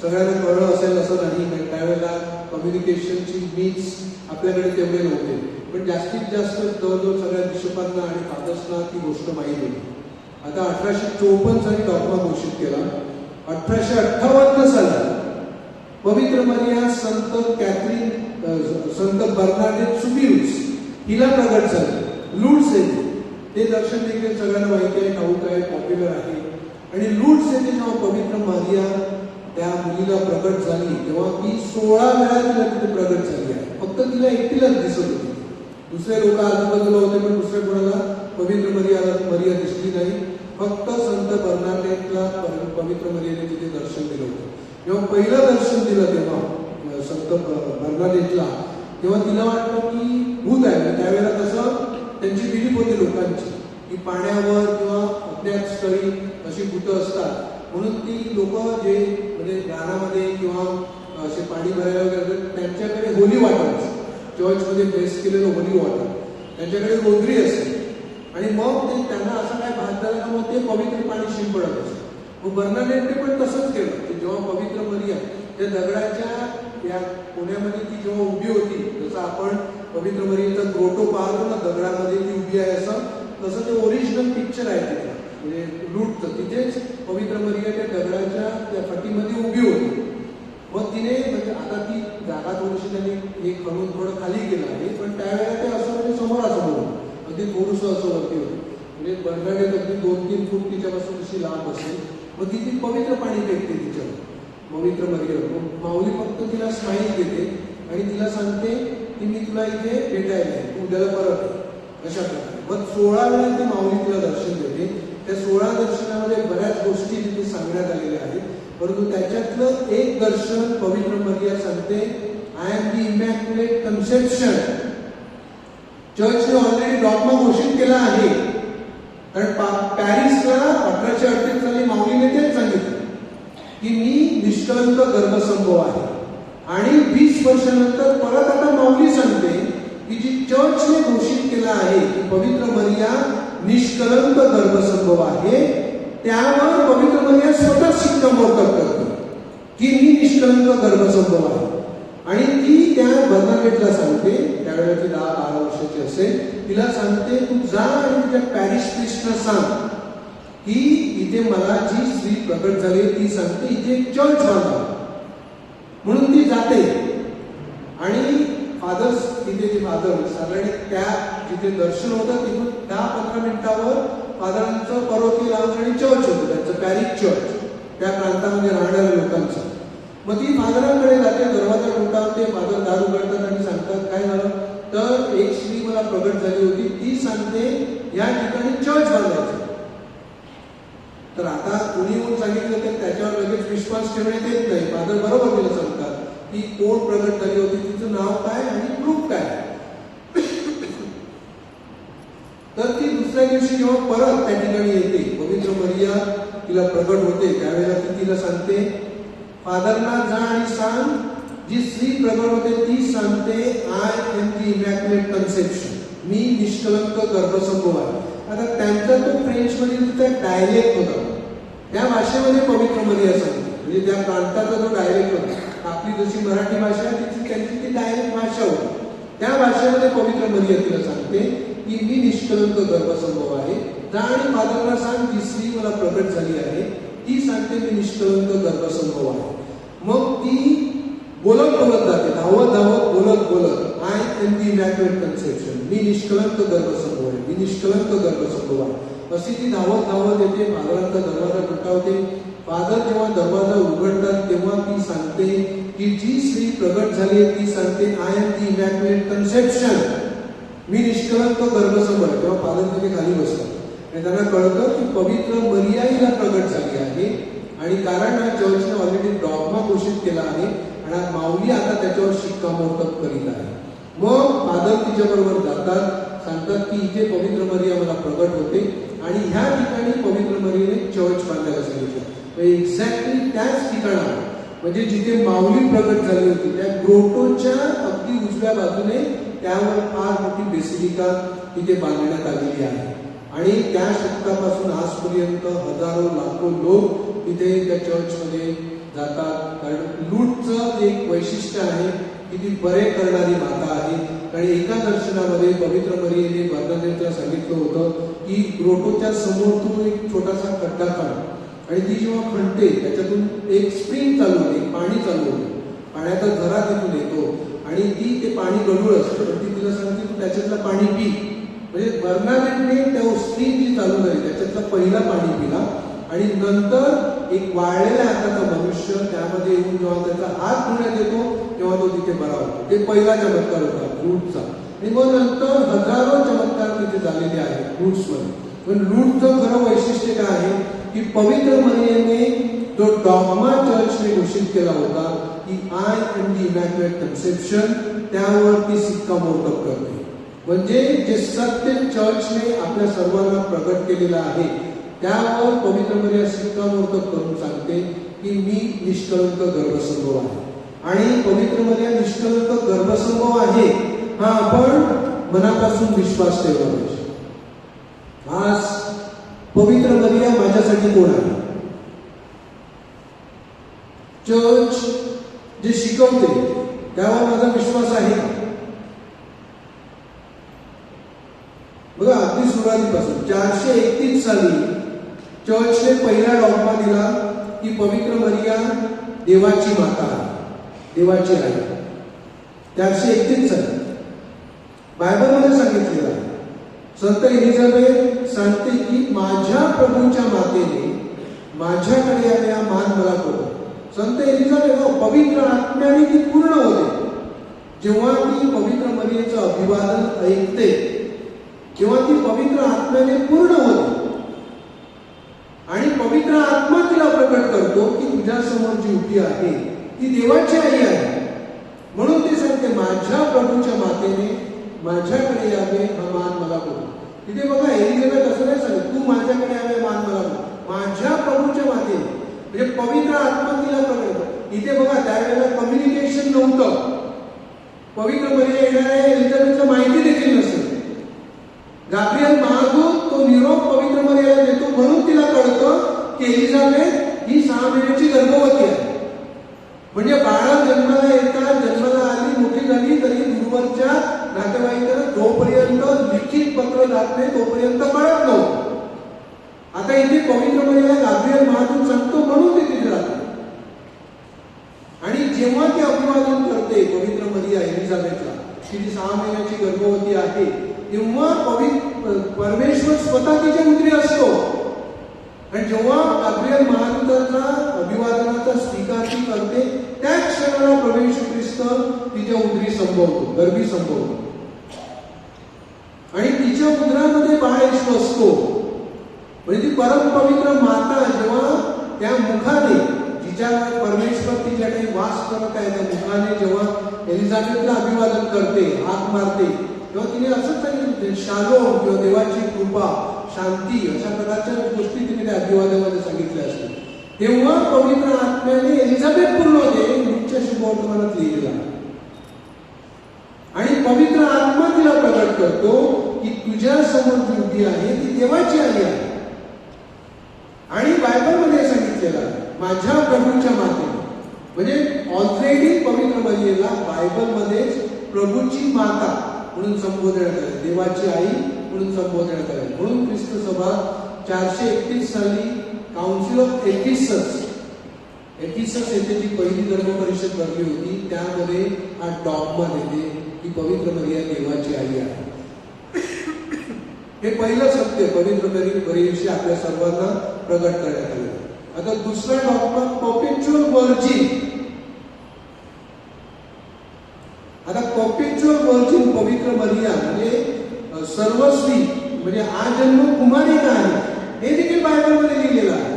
सगळ्यांना कळलं असेल असं नाही, कारण त्यावेळेला कम्युनिकेशनची मीन्स आपल्याकडे तेवढे नव्हते. पण जास्तीत जास्त जवळजवळ सगळ्या बिशपांना आणि फादर्सना ती गोष्ट माहीत होती. आता 1854 साली डॉग्मा घोषित केला. 1858 साली पवित्र मरिया संत कॅथरीन संत बर्नार्डेट सुबिउस हिला प्रगट झाली. लूड्स येथे ते दर्शन देखील सगळ्यांना माहिती आहे, ठाऊक आहे, पॉप्युलर आहे. आणि लूड्स येथे जेव्हा पवित्र मरिया त्या मुलीला प्रगट झाली तेव्हा ती 16 वेळा तिला तिथे प्रगट झाली आहे. फक्त तिला एकटीलाच दिसत होती. दुसरे लोक आजूबाजूला होते पण दुसऱ्या कोणाला पवित्र मरिया दिसली नाही. फक्त संत बर्नार्डेटला पवित्र मरियाने तिथे दर्शन दिलं होतं. जेव्हा पहिलं दर्शन दिलं तेव्हा संत बर्नार्डेटला तेव्हा तिला वाटलं की भूत आहे. त्यावेळेला तसं त्यांची बिलीफ होती लोकांची की पाण्यावर किंवा अज्ञात स्थळी अशी भूतं असतात. म्हणून ती लोक जे म्हणजे रानामध्ये किंवा असे पाणी भरायला वगैरे त्यांच्याकडे होली वॉटर असते. चर्चमध्ये प्लेस केलेलं होली वॉटर त्यांच्याकडे रोजरी असते. आणि मग ते त्यांना असं काय भात झालं का मग ते पवित्र पाणी शिंपडत असतं. मग बर्नार्डेटने पण तसंच केलं की जेव्हा पवित्र मरिया त्या दगडाच्या या कोण्यामध्ये ती जेव्हा उभी होती, जसं आपण पवित्र मरियेचा ग्रोटो पाहतो ना दगडामध्ये ती उभी आहे असं, तसं ते ओरिजिनल पिक्चर आहे तिथे म्हणजे लूटचं. तिथेच पवित्र मरिया त्या दगडाच्या त्या फटीमध्ये उभी होती. मग तिने म्हणजे आता ती जागा थोडीशी त्यांनी हे करून थोडं खाली केलं आहे, पण त्यावेळेला ते असं म्हणजे समोरासमोर अगदी थोडंसं असं वरती होतं. म्हणजे बर्नार्डेट अगदी 2-3 फूट तिच्यापासून कशी लांब असेल. मग ती पवित्र पाणी फेकते तिच्यावर पवित्र मरियावर. माऊली फक्त तिला स्माईल देते आणि तिला सांगते की मी तुला इथे भेटायला आहे, तू उद्याला परत आहे, अशा प्रकारे. मग 16 वेळा ती माऊली तिला दर्शन देते. त्या 16 दर्शनामध्ये बऱ्याच गोष्टी तिथे सांगण्यात आलेल्या आहेत. परंतु त्याच्यातलं एक दर्शन पवित्र मरिया सांगते, I am the immaculate conception. चर्चने ऑलरेडी डॉग्मा घोषित केला आहे. कारण पॅरिसला 1838 साली माऊलीने तेच सांगितलं की मी निष्कलंक गर्भसंभव आहे. आणि 20 वर्षानंतर परत आता माऊली सांगते की जी चर्चने घोषित केला आहे की पवित्र मरिया निष्कलंक गर्भसंभव आहे, त्यावर पवित्र मरिया स्वतः शिक्कामोर्तब करते की मी निष्कलंक गर्भसंभव आहे. आणि ती त्या बर्नार्डेटला सांगते, त्यावेळेला ती 10-12 वर्षाची असेल, तिला सांगते तू जा आणि तुझ्या पॅरिश प्रिस्टला सांग की इथे मला जी स्त्री प्रकट झाली ती सांगते इथे एक चर्च बांधा. म्हणून ती जाते आणि फादर्स फादर साधारण त्या जिथे दर्शन होतं तिथून 10-15 मिनिटावर फादरांचं पर्वती लावून आणि चर्च होतं, त्यांचं पॅरिश चर्च त्या प्रांतामध्ये राहणाऱ्या लोकांचं. मग ती फादरांकडे जाते, दरवाजा ठोठावते, फादर दार उघडतात आणि सांगतात काय झालं तर एक स्त्री मला प्रगट झाली होती, ती सांगते या ठिकाणी चर्च बांधायचं. तर आता कुणी येऊन सांगितलं तर त्याच्यावर लगेच विश्वास ठेवण्यात येत नाही. फादर बरोबर तिला सांगतात की कोण प्रगट झाली होती, तिचं नाव काय आणि प्रूफ काय. तर ती दुसऱ्या दिवशी जेव्हा परत त्या ठिकाणी येते, पवित्र मरिया तिला प्रगट होते, त्यावेळेला ती तिला सांगते फादरना जा आणि सांग जी स्त्री प्रगट होते ती सांगते I am the immaculate conception, मी निष्कलंक गर्भसंभव आहे. आता त्यांचा तो फ्रेंच मध्ये तिचा डायलेक्ट होता, त्या भाषेमध्ये पवित्र मरिया सांगते, म्हणजे त्या प्रांताचा जो डायलेक्ट होता. आपली जशी मराठी भाषा तिची त्यांची ती डायलेक्ट भाषा होती, त्या भाषेमध्ये पवित्र मरिया तिला सांगते की मी निष्कलंक गर्भसंभव आहे, जा आणि फादरला सांग जी स्त्री मला प्रगट झाली आहे ती सांगते मी निष्कलंक गर्भसंभव आहे. मग ती बोलत बोलत जाते, धावत बोलत I am the immaculate conception, मी निष्कलंक गर्भसंभव आहे, मी निष्कलंक गर्भसंभव आहे. अशी ती धावत येते, फादरांचा दरवाजा ठोठावते. फादर जेव्हा दरवाजा उघडतात तेव्हा ती सांगते की जी स्त्री प्रगट झाली आहे ती सांगते I am the immaculate conception, मी निष्कलंक गर्भसंभव आहे. तेव्हा फादर तिथे खाली बसतात आणि त्यांना कळतं की पवित्र मरिया हिला प्रगट झाली आहे. आणि कारण चर्चने ऑलरेडी डॉग्मा घोषित केला आहे आणि माऊली आता त्याच्यावर शिक्कामोर्तब करीत आहे. मग फादर तिच्याबरोबर जातात, सांगतात की इथे पवित्र मरिया मला प्रगट होते आणि ह्या ठिकाणी पवित्र मरियाने चर्च बांधायला सांगितलं. एक्झॅक्टली त्याच ठिकाणावर म्हणजे जिथे माऊली प्रगट झाली होती त्या ग्रोटोच्या अगदी उजव्या बाजूने त्यावर फार मोठी बेसिलिका तिथे बांधण्यात आलेली आहे. आणि त्या शतकापासून आजपर्यंत हजारो लाखो लोक तिथे त्या चर्चमध्ये जातात. कारण लूटचं एक वैशिष्ट्य आहे की ती बरे करणारी माता आहे. आणि एका दर्शनामध्ये पवित्र मरियेने बर्नादेवच्या सांगितलं होतं की ग्रोटोच्या समोर तू एक छोटासा खड्डा काढ आणि ती जेव्हा खणते त्याच्यातून एक स्प्रिंग चालू होते, पाणी चालू होते, पाण्याचा झरा तिथून येतो आणि ती ते पाणी गढूळ असतं, पण ती तिला सांगते तू त्याच्यातलं पाणी पी. म्हणजे बर्नादेवने त्या स्प्रिंग जी चालू झाली त्याच्यातलं पहिला पाणी पिला आणि नंतर एक वाळलेल्या हाताचा मनुष्य त्यामध्ये येऊन जेव्हा त्याचा हात धुण्यात येतो तेव्हा तो तिथे बरा होतो. ते पहिला चमत्कार होता लूटचा. आणि मग नंतर हजारो चमत्कार तिथे झालेले आहेत लूट्समध्ये. पण लूटचं खरं वैशिष्ट्य काय आहे की पवित्र मरियेने जो डॉग्मा चर्चने घोषित केला होता की I am the immaculate conception, त्यावर ती शिक्कामोर्तब करते. म्हणजे जे सत्य चर्चने आपल्या सर्वांना प्रगट केलेलं आहे त्यावर पवित्र मरिया शिक्कामोर्तब करून सांगते की मी निष्कलंक गर्भसंभव आहे. आणि पवित्र मरिया निष्कलंक गर्भसंभव आहे हा आपण मनापासून विश्वास ठेवला पाहिजे. आज पवित्र मरिया माझ्यासाठी कोण आहे? चर्च जे शिकवते त्यावर माझा विश्वास आहे. बघा अगदी सुरुवातीपासून 431 साली चर्चने पहिला डॉग्मा दिला की पवित्र मरिया देवाची माता आहे, देवाची आई. 431 साली बायबलमध्ये सांगितलेलं आहे. संत एलिझाबेथ सांगते की माझ्या प्रभूच्या मातेने माझ्याकडे आलेला मान मला करू. संत एलिझाबेथ पवित्र आत्म्याने ती पूर्ण होते. जेव्हा ती पवित्र मरियेचं अभिवादन ऐकते जेव्हा ती पवित्र आत्म्याने पूर्ण होते आणि पवित्र आत्मा तिला प्रकट करतो की तुझ्या समोर जी उभी आहे ती देवाची आई आहे. म्हणून ती सांगते माझ्या प्रभूच्या मातेने माझ्याकडे यावे हा मान मला करू. तिथे बघा एलिझाबेथ असं नाही सांगत तू माझ्याकडे यावे मान मला करू, माझ्या प्रभूच्या मातेने, म्हणजे पवित्र आत्मा तिला प्रकट. इथे बघा त्यावेळेला कम्युनिकेशन नव्हतं. पवित्र मरिया येणाऱ्या एलिझाबेथला माहिती देखील नसेल. गाब्रिएल महादूत तो निरोप पवित्र मरियाला देतो म्हणून तिला कळतं की एलिझाबेथ ही 6 महिन्याची गर्भवती आहे. म्हणजे बाळा जन्माला येतात, जन्माला आली मोठी झाली तरी दूरवरच्या नातेवाईकांना जोपर्यंत लिखित पत्र जात नाही तोपर्यंत कळत नव्हतं. आता इथे पवित्र मरियाला गाब्रिएल महादूत सांगतो म्हणून ती तिथे राहते. आणि जेव्हा ती अभिवादन करते पवित्र मरिया एलिझाबेथला की ती 6 महिन्याची गर्भवती आहे, तेव्हा परमेश्वर स्वतः तिच्या उदरी असतो. आणि जेव्हा गाब्रिएल महादूताचा अभिवादनाचा स्वीकार ती करते, त्याच क्षणाला प्रभू येशू ख्रिस्त तिच्या उदरी संभवतो, गर्भी संभवतो. आणि तिच्या उदरामध्ये बाळ येशू असतो. म्हणजे ती परमपवित्र माता जेव्हा त्या मुखाने, जिच्या परमेश्वर तिच्याकडे वास करत आहे, त्या मुखाने जेव्हा एलिझाबेथला अभिवादन करते, हाक मारते, तेव्हा तिने असंच सांगितलं, शालोम किंवा देवाची कृपा, शांती, अशा प्रकारच्या गोष्टी तिने त्या अभिवादनामध्ये सांगितल्या असतील. तेव्हा पवित्र आत्म्याने एलिझाबेथ पूर्ण होते, उच्च शुभवर्तमानात लिहिलेला. आणि पवित्र आत्मा तिला प्रकट करतो की तुझ्या समोर जी उभी आहे ती देवाची आई आहे. आणि बायबलमध्ये सांगितलेलं आहे, माझ्या प्रभूच्या मातेने, म्हणजे ऑलरेडी पवित्र मरियेला बायबलमध्येच प्रभूची माता म्हणून संबोधण्यात आले, देवाची आई म्हणून संबोधण्यात आले. म्हणून ख्रिस्त सभा 431 साली काउन्सिल ऑफ एफिसस येथे जी पहिली धर्म परिषद भरली होती, त्यामध्ये हा डॉगमा देते की पवित्र मरिया देवाची आई आहे. हे पहिलं सत्य पवित्र मरियेविषयी आपल्या सर्वांना प्रगट करण्यात आले. आता दुसरा डॉगमा परपेच्युअल व्हर्जिन. आता परपेच्युअल व्हर्जिन पवित्र मरिया म्हणजे सर्वस्वी, म्हणजे आजन्म कुमारिका आहे, हे देखील बायबलमध्ये लिहिलेलं आहे.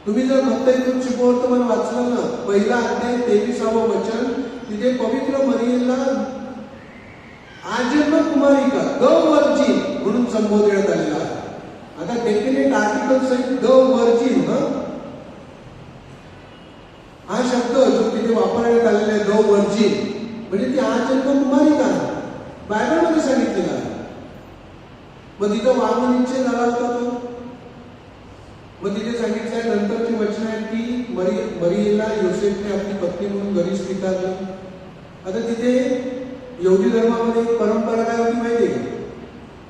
तुम्ही जर मत्तई शुभवर्तमान वाचलं ना, पहिला अध्याय 23वे वचन, तिथे पवित्र मरियेला आजन्म कुमारिका, द व्हर्जिन म्हणून संबोधण्यात आलेला आहे. आता डेफिनेट आर्टिकल सहित द व्हर्जिन, हा शब्द जो तिथे वापरण्यात आलेला आहे, द व्हर्जिन, म्हणजे ती आजन्म कुमारिका आहे, बायबलमध्ये सांगितलेलं आहे. मग तिथं वामनिश्चय झाला होता तो. मग तिथे सांगितलंय, नंतरची वचन आहे की मरियेला योसेफने आपली पत्नी म्हणून घरी स्वीकारली. आता तिथे यहुदी धर्मामध्ये एक परंपरा काय होती माहिती आहे का,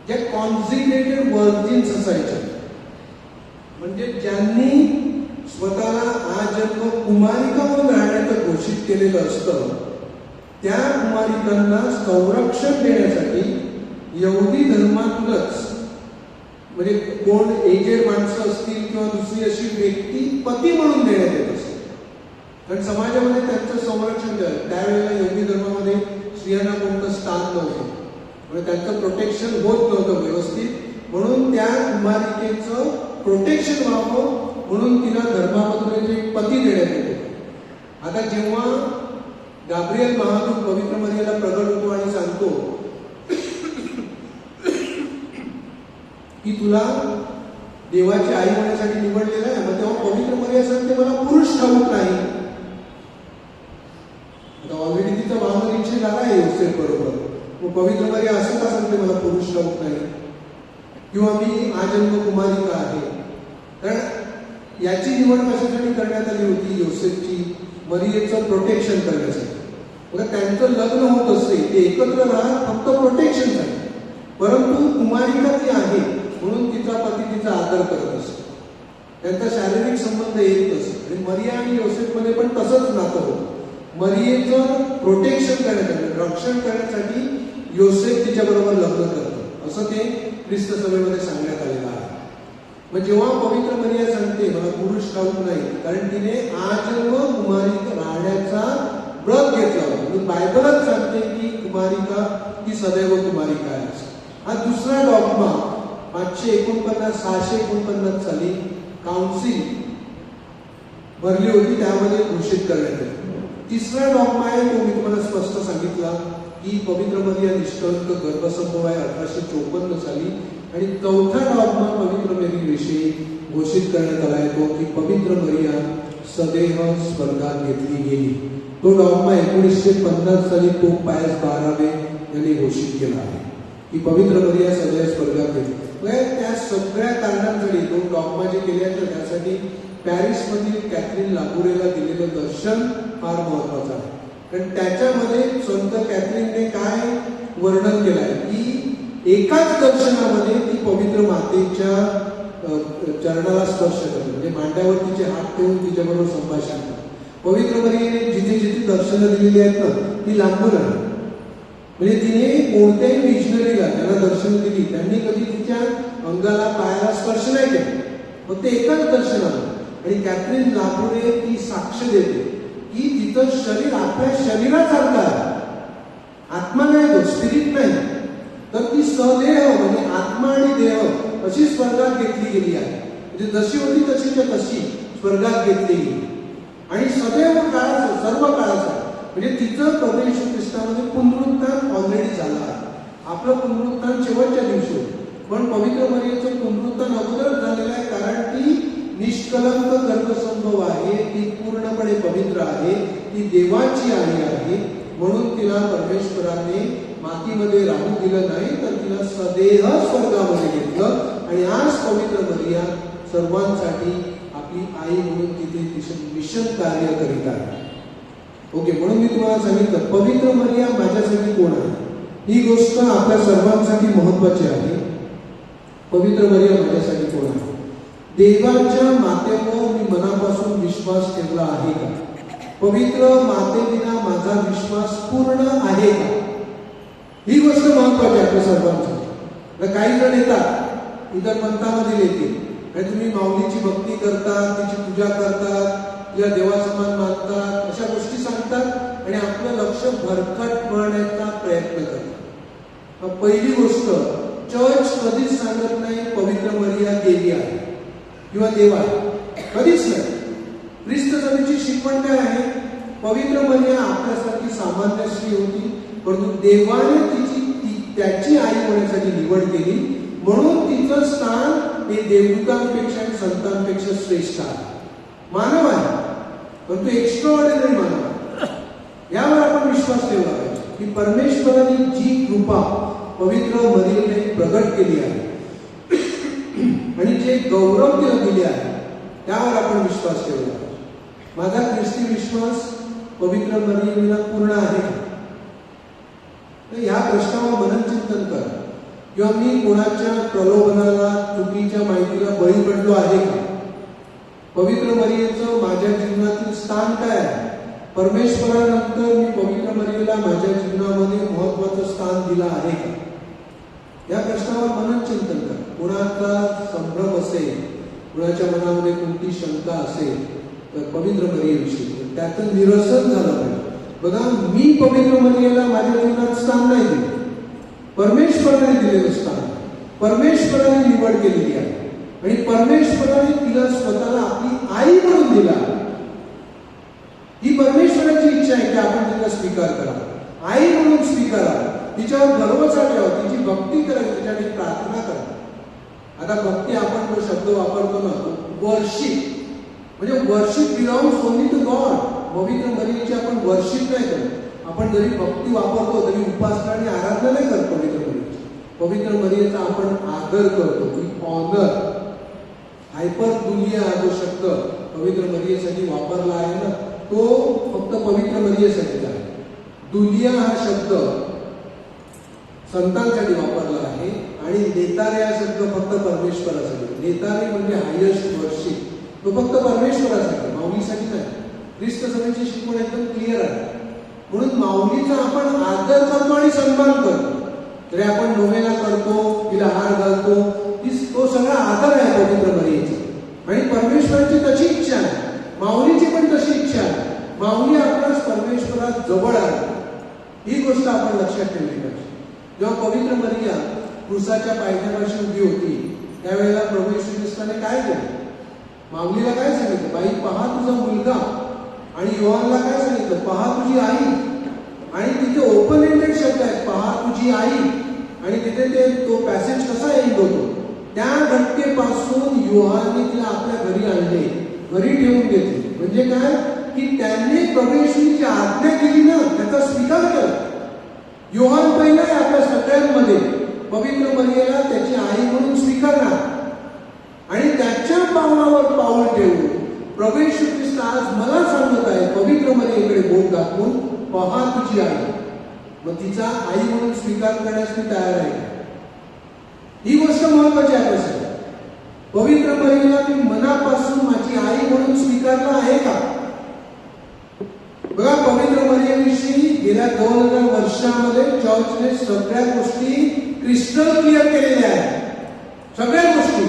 ज्या कॉन्सिक्रेटेड व्हर्जिन्स असायच्या, म्हणजे ज्यांनी स्वतःला आजन्म कुमारिका म्हणून राहण्याचं घोषित केलेलं असतं, त्या कुमारिकांना संरक्षण देण्यासाठी यहुदी धर्मातूनच, म्हणजे कोण एजेड माणसं असतील किंवा दुसरी अशी व्यक्ती पती म्हणून देण्यात येत असते. कारण समाजामध्ये त्यांचं संरक्षण झालं. त्यावेळेला यहुदी धर्मामध्ये स्त्रियांना कोणतं स्थान नव्हतं, म्हणजे त्यांचं प्रोटेक्शन होत नव्हतं व्यवस्थित. म्हणून त्या कुमारिकेचं प्रोटेक्शन व्हावं म्हणून तिला धर्मामधून एक पती देण्यात येते. आता जेव्हा गाब्रिएल महादूत पवित्र मरियेला प्रगट होतो आणि सांगतो की तुला देवाची आई होण्यासाठी निवडलेलं आहे, मग तेव्हा पवित्र मरिया सांगते मला पुरुष ठाऊक नाही. आता ऑलरेडी तिचा वामनिश्चय झाला आहे योसेफ बरोबर, मग पवित्र मरिया असं का सांगते मला पुरुष ठाऊक नाही, किंवा मी आजन्म कुमारिका आहे. कारण याची निवड कशासाठी करण्यात आली होती, योसेफची, मरियेचं प्रोटेक्शन करण्यासाठी. बघा, त्यांचं लग्न होत असते, ते एकत्र राहत फक्त प्रोटेक्शनसाठी, परंतु कुमारिका ती आहे म्हणून तिचा पती तिचा आदर करत असतो, त्यांचा शारीरिक संबंध येत असतो. आणि मरिया आणि योसेफमध्ये पण तसंच नातं होतं. मरियेचं प्रोटेक्शन करण्यासाठी, रक्षण करण्यासाठी योसेफ तिच्याबरोबर लग्न करतो, असं ते ख्रिस्त सभेमध्ये सांगण्यात आलेलं आहे. मग जेव्हा पवित्र मरिया सांगते मला पुरुष ठाऊक नाही, कारण तिने आजन्म कुमारिका राहण्याचा व्रत घेतला होता. म्हणजे बायबलच सांगते की कुमारिका ही सदैव कुमारिका आहे. हा दुसरा डॉगमा 649 साली काउन्सिल भरली होती, त्यामध्ये घोषित करण्यात आले. तिसरा डॉगमा आहे तो मी तुम्हाला स्पष्ट सांगितला की पवित्र मरिया निष्कलंक गर्भसंभव आहे 1854 साली. आणि चौथा डॉगमा पवित्र मरियेविषयी घोषित करण्यात आला आहे तो की पवित्र मरिया सदैव स्वर्गात घेतली गेली. तो डॉगमा 1950 साली पोप पायस 12 यांनी घोषित केला आहे की पवित्र मरिया सदैव स्वर्गात घेतली. त्या सगळ्या कारणांसाठी दोन डॉगमा जे केले आहेत त्यासाठी पॅरिसमधील कॅथरीन लाबुरेला दिलेलं दर्शन फार महत्वाचं आहे. कारण त्याच्यामध्ये संत कॅथरीनने काय वर्णन केलं आहे की एकाच दर्शनामध्ये ती पवित्र मातेच्या चरणाला स्पर्श करते, म्हणजे मांड्यावर तिचे हात ठेवून तिच्याबरोबर संभाषण करते. पवित्र मरियेने जिथे जिथे दर्शनं दिलेली आहेत ना ती लांबून आहे. म्हणजे तिने कोणत्याही मिशनरीला त्यांना दर्शन दिली, त्यांनी कधी तिच्या अंगाला पायाला स्पर्श नाही केला, फक्त एकाच दर्शन आलं. आणि कॅथरीन लाबोरे ती साक्ष देते की तिचं शरीर आपल्या शरीरासारखं आहे, आत्मा नाही, तो स्पिरिट नाही, तर ती सदेह म्हणजे आत्मा आणि देह अशी स्वर्गात घेतली गेली आहे. म्हणजे जशी होती तशीच्या तशी स्वर्गात घेतली गेली आणि सदैव काळाचं, सर्व काळाचं. म्हणजे तिचं प्रभू येशू ख्रिस्तामध्ये पुनरुत्थान ऑलरेडी झालं आहे. आपलं पुनरुत्थान शेवटच्या दिवशी होतं, पण पवित्र मरियेचं पुनरुत्थान अगोदरच झालेलं आहे, कारण ती निष्कलंक गर्भसंभव आहे, ती पूर्णपणे पवित्र आहे, ती देवाची आई आहे. म्हणून तिला परमेश्वराने मातीमध्ये राहू दिलं नाही, तर तिला सदेह स्वर्गामध्ये घेतलं. आणि आज पवित्र मरिया सर्वांसाठी आपली आई म्हणून तिथे मिशन कार्य करीत आहे. ओके, म्हणून मी तुम्हाला सांगितलं पवित्र मरिया माझ्यासाठी कोण आहे, ही गोष्ट आपल्या सर्वांसाठी महत्वाची आहे. पवित्र मरिया माझ्यासाठी कोण आहे? देवाच्या मातेवर मी मनापासून विश्वास ठेवला आहे का? पवित्र मातेविना माझा विश्वास पूर्ण आहे का? ही गोष्ट महत्वाची आहे आपल्या सर्वांसाठी. काही जण येतात इतर पंथामधील येतील आणि तुम्ही माऊलीची भक्ती करतात, तिची पूजा करतात, तिला देवासमान मानतात, अशा गोष्टी सांगतात आणि आपलं लक्ष भरकट करण्याचा प्रयत्न करतात. पहिली गोष्ट, चर्च कधीच सांगत नाही पवित्र मरिया देवी आहे किंवा देव आहे, कधीच नाही. ख्रिस्त सभेची शिकवण काय आहे? पवित्र मरिया आपल्यासारखी सामान्य स्त्री होती, परंतु देवाने त्याची आई होण्यासाठी निवड केली, म्हणून तिचं स्थान हे देवदूतांपेक्षा आणि संतांपेक्षा श्रेष्ठ आहे. मानव आहे, परंतु एक्स्ट्राऑर्डिनरी मानव आहे. यावर आपण विश्वास ठेवला पाहिजे की परमेश्वराने जी कृपा पवित्र मरियेने प्रगट केली आहे आणि जे गौरव तिला दिले आहे, त्यावर आपण विश्वास ठेवला पाहिजे. माझा ख्रिस्ती विश्वास पवित्र मरियेला पूर्ण आहे का? ह्या प्रश्नावर मननचिंतन करा. किंवा मी कोणाच्या प्रलोभनाला, चुकीच्या माहितीला बळी पडलो आहे का? पवित्र मरियेचं माझ्या जीवनातील स्थान काय आहे? परमेश्वरानंतर मी पवित्र मरियेला माझ्या जीवनामध्ये महत्वाचं स्थान दिलं आहे का? या प्रश्नावर मननचिंतन करा. कुणाचा संभ्रम असेल, कुणाच्या मनामध्ये कोणती शंका असेल तर पवित्र मरियेविषयी त्याचं निरसन झालं पाहिजे. बघा, मी पवित्र मरियेला माझ्या जीवनात स्थान नाही दिले, परमेश्वराने दिलेलं स्थान, परमेश्वराने निवड केलेली आहे आणि परमेश्वराने तिला स्वतःला आपली आई म्हणून दिला. ही परमेश्वराची इच्छा आहे की आपण तिला स्वीकार करावा, आई म्हणून स्वीकारा, तिच्यावर भरोसा ठेवा, तिची भक्ती करावी, तिच्यासाठी प्रार्थना करा. आता भक्ती आपण जो शब्द वापरतो ना, वर्शिप, म्हणजे worship belongs only to God. पवित्र मरियेची आपण वर्शिप नाही करत. आपण जरी भक्ती वापरतो तरी उपासना आणि आराधना नाही करत पवित्र मरियेची. पवित्र मरियेचा आपण आदर करतो, की ऑनर. हायपर दुलिया हा जो शब्द पवित्र मरियेसाठी वापरला आहे ना, तो फक्त पवित्र मरियेसाठी आहे. दुलिया हा शब्द संतांसाठी वापरला आहे आणि नेतारे हा शब्द फक्त परमेश्वरासाठी. नेतारे म्हणजे हायेस्ट वर्शिप, तो फक्त परमेश्वरासाठी, माऊलीसाठी नाही. ख्रिस्त सभेची शिकवण एकदम क्लिअर आहे. म्हणून माऊलीचा आपण आदर करतो आणि सन्मान करतो. तरी आपण नोवेना करतो, तिला हार घालतो, तो सगळा आदर आहे पवित्र मरियेचा. आणि परमेश्वराची तशी इच्छा आहे, माऊलीची पण तशी इच्छा आहे. माऊली आपल्यास परमेश्वरात जवळ आहे, ही गोष्ट आपण लक्षात ठेवली पाहिजे. जेव्हा पवित्र मरिया क्रूसाच्या पायथ्यापाशी उभी होती, त्यावेळेला प्रभू येशू ख्रिस्ताने काय केलं? माऊलीला काय सांगितलं? बाई, पहा तुझा मुलगा. आणि योहानला काय सांगितलं? पहा तुझी आई. आणि तिथे ओपन एंडेड शब्द आहेत, पहा तुझी आई. आणि तिथे तो पॅसेज कसा एंड होतो? त्या घटनेपासून योहानने तिला आपल्या घरी आणले, घरी ठेवून घेतले. म्हणजे काय? की त्यांनी प्रभू येशूची आज्ञा केली ना, त्याचा स्वीकार केला. योहान पहिला आहे आपल्या सगळ्यांमध्ये पवित्र मरियेला त्याची आई म्हणून स्वीकारणार आणि त्याच्या पावलावर पाऊल ठेवून प्रभू येशू ख्रिस्त आज मला सांगत आहे, पवित्र मरियेकडे बोट दाखवून, पहा तुझी आई. मग तिचा आई म्हणून स्वीकार करण्यास मी तयार आहे. ही गोष्ट महत्वाची आहे. पवित्र मरियेला मी मनापासून माझी आई म्हणून स्वीकारला आहे का? बघा, पवित्र मरियेविषयी गेल्या 2000 वर्षामध्ये चर्चने सगळ्या गोष्टी क्रिस्टल क्लिअर केलेल्या आहेत. सगळ्या गोष्टी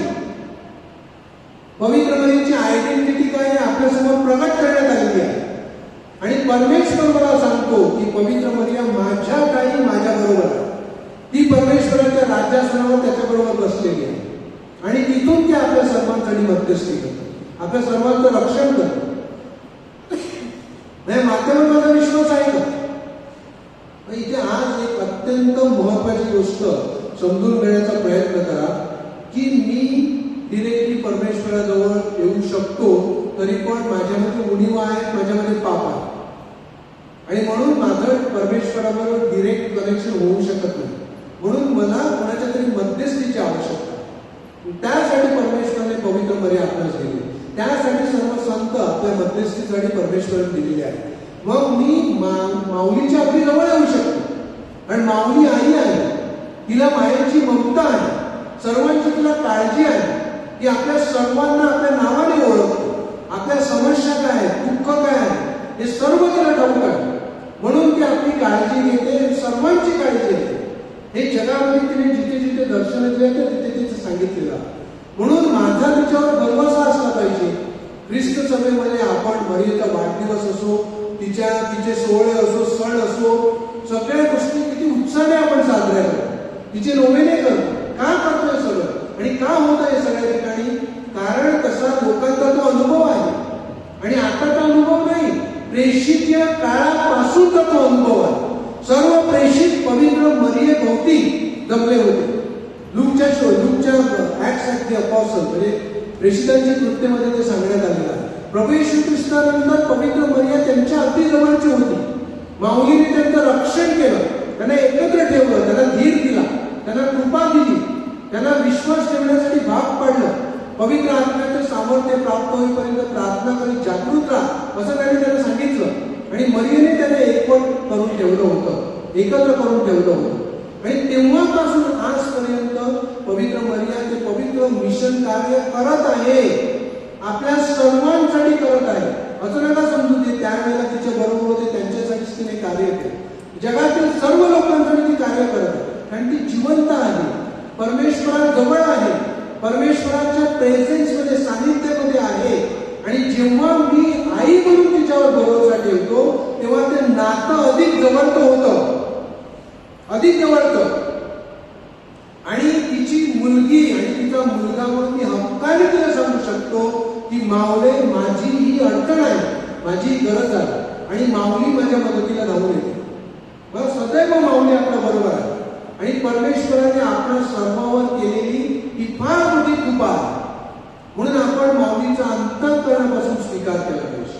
पवित्र मरीची आयडेंटिटी काय आहे आपल्यासमोर प्रगट करण्यात आलेली आहे. आणि परमेश्वर मला सांगतो की पवित्र मरिया माझ्या काही माझ्या बरोबर आहे. ती परमेश्वराच्या राज्यासनावर त्याच्याबरोबर बसलेली आहे आणि तिथून ती आपल्या सर्वांसाठी मध्यस्थी करते, आपल्या सर्वांचं रक्षण करते. माध्यमावर माझा विश्वास आहे का? इथे आज एक अत्यंत महत्वाची गोष्ट समजून घेण्याचा प्रयत्न करा की मी डिरेक्टली परमेश्वराजवळ येऊ शकतो, तरी पण माझ्यामध्ये उणीवा आहे, माझ्यामध्ये पाप आहे आणि म्हणून माझं परमेश्वराबरोबर डिरेक्ट कनेक्शन होऊ शकत नाही. म्हणून मला कोणाच्या तरी मध्यस्थीची आवश्यकता आहे. त्यासाठी परमेश्वराने पवित्र मरिया आपल्यास दिली. त्यासाठी सर्व संत आपल्या मध्यस्थीसाठी परमेश्वराने दिलेले आहे. मग मी माऊलीच्या अगदी जवळ येऊ शकतो आणि माऊली आई आहे, तिला मायेची ममता आहे, सर्वांची तिला काळजी आहे. ती आपल्या सर्वांना आपल्या नावाने ओळखते. आपल्या समस्या काय आहेत, दुःख काय आहे, हे सर्व तिला ठाऊक आहे. म्हणून ती आपली काळजी घेते, सर्वांची काळजी घेते. हे जगामध्ये तिने जिथे जिथे दर्शन दिले तिथे तिथे सांगितलेलं आहे. म्हणून माझा तिच्यावर भरवसा असला पाहिजे. ख्रिस्त सभेमध्ये आपण मरियेचा वाढदिवस असो, तिचे सोहळे असो, सण असो, सगळ्या गोष्टी किती उत्साहाने आपण साजऱ्या करतो, तिचे नोवेने करतो. का करतोय सगळं आणि का होत आहे सगळ्या ठिकाणी? कारण तसा लोकांचा तो अनुभव आहे आणि आता तो अनुभव नाही, प्रेषित काळापासूनचा तो अनुभव आहे. सर्व प्रेषित पवित्र मरियेभोवती जमले होते. लूकच्या ऍक्ट्स ऑफ द अपॉस्टल म्हणजे प्रेषितांच्या कृत्यमध्ये ते सांगण्यात आलेलं आहे. प्रभू येशू ख्रिस्तानंतर पवित्र मरिया त्यांच्या अगदी जवळची होती. माऊलीने त्यांचं रक्षण केलं, त्यांना एकत्र ठेवलं, त्यांना धीर दिला, त्यांना कृपा दिली, त्यांना विश्वास ठेवण्यासाठी भाग पाडलं. पवित्र आत्म्याचं सामर्थ्य प्राप्त होईपर्यंत प्रार्थना करीत जागृत राहा असं त्यांना सांगितलं. आणि मरियेने त्याला एकवट करून ठेवलं होतं, एकत्र करून ठेवलं होतं. आणि तेव्हापासून आजपर्यंत पवित्र मरिया ते पवित्र मिशन कार्य करत आहे, आपल्या सर्वांसाठी करत आहे. असं नका समजू दे त्यावेळेला तिच्या बरोबर होते त्यांच्यासाठीच तिने कार्य केले. जगातील सर्व लोकांसाठी ती कार्य करत आहे कारण ती जिवंत आहे, परमेश्वराजवळ आहे, परमेश्वराच्या प्रेझेन्स मध्ये सानिध्यामध्ये आहे. आणि जेव्हा मी आई म्हणून तिच्यावर भरोसा ठेवतो तेव्हा ते नातं अधिक जवळचं होतं, अधिक जवळचं. आणि तिची मुलगी आणि तिचा मुलगा म्हणून मी हक्काने तिला सांगू शकतो की माऊले माझी ही अडचण आहे, माझी ही गरज आहे आणि माऊली माझ्या मदतीला धावून येते. बस सदैव माऊली आपल्या बरोबर आहे. आणि परमेश्वराने आपल्या सर्वांवर केलेली ही फार मोठी कृपा आहे. म्हणून आपण माऊलीचा अंतःकरणापासून स्वीकार केला पाहिजे.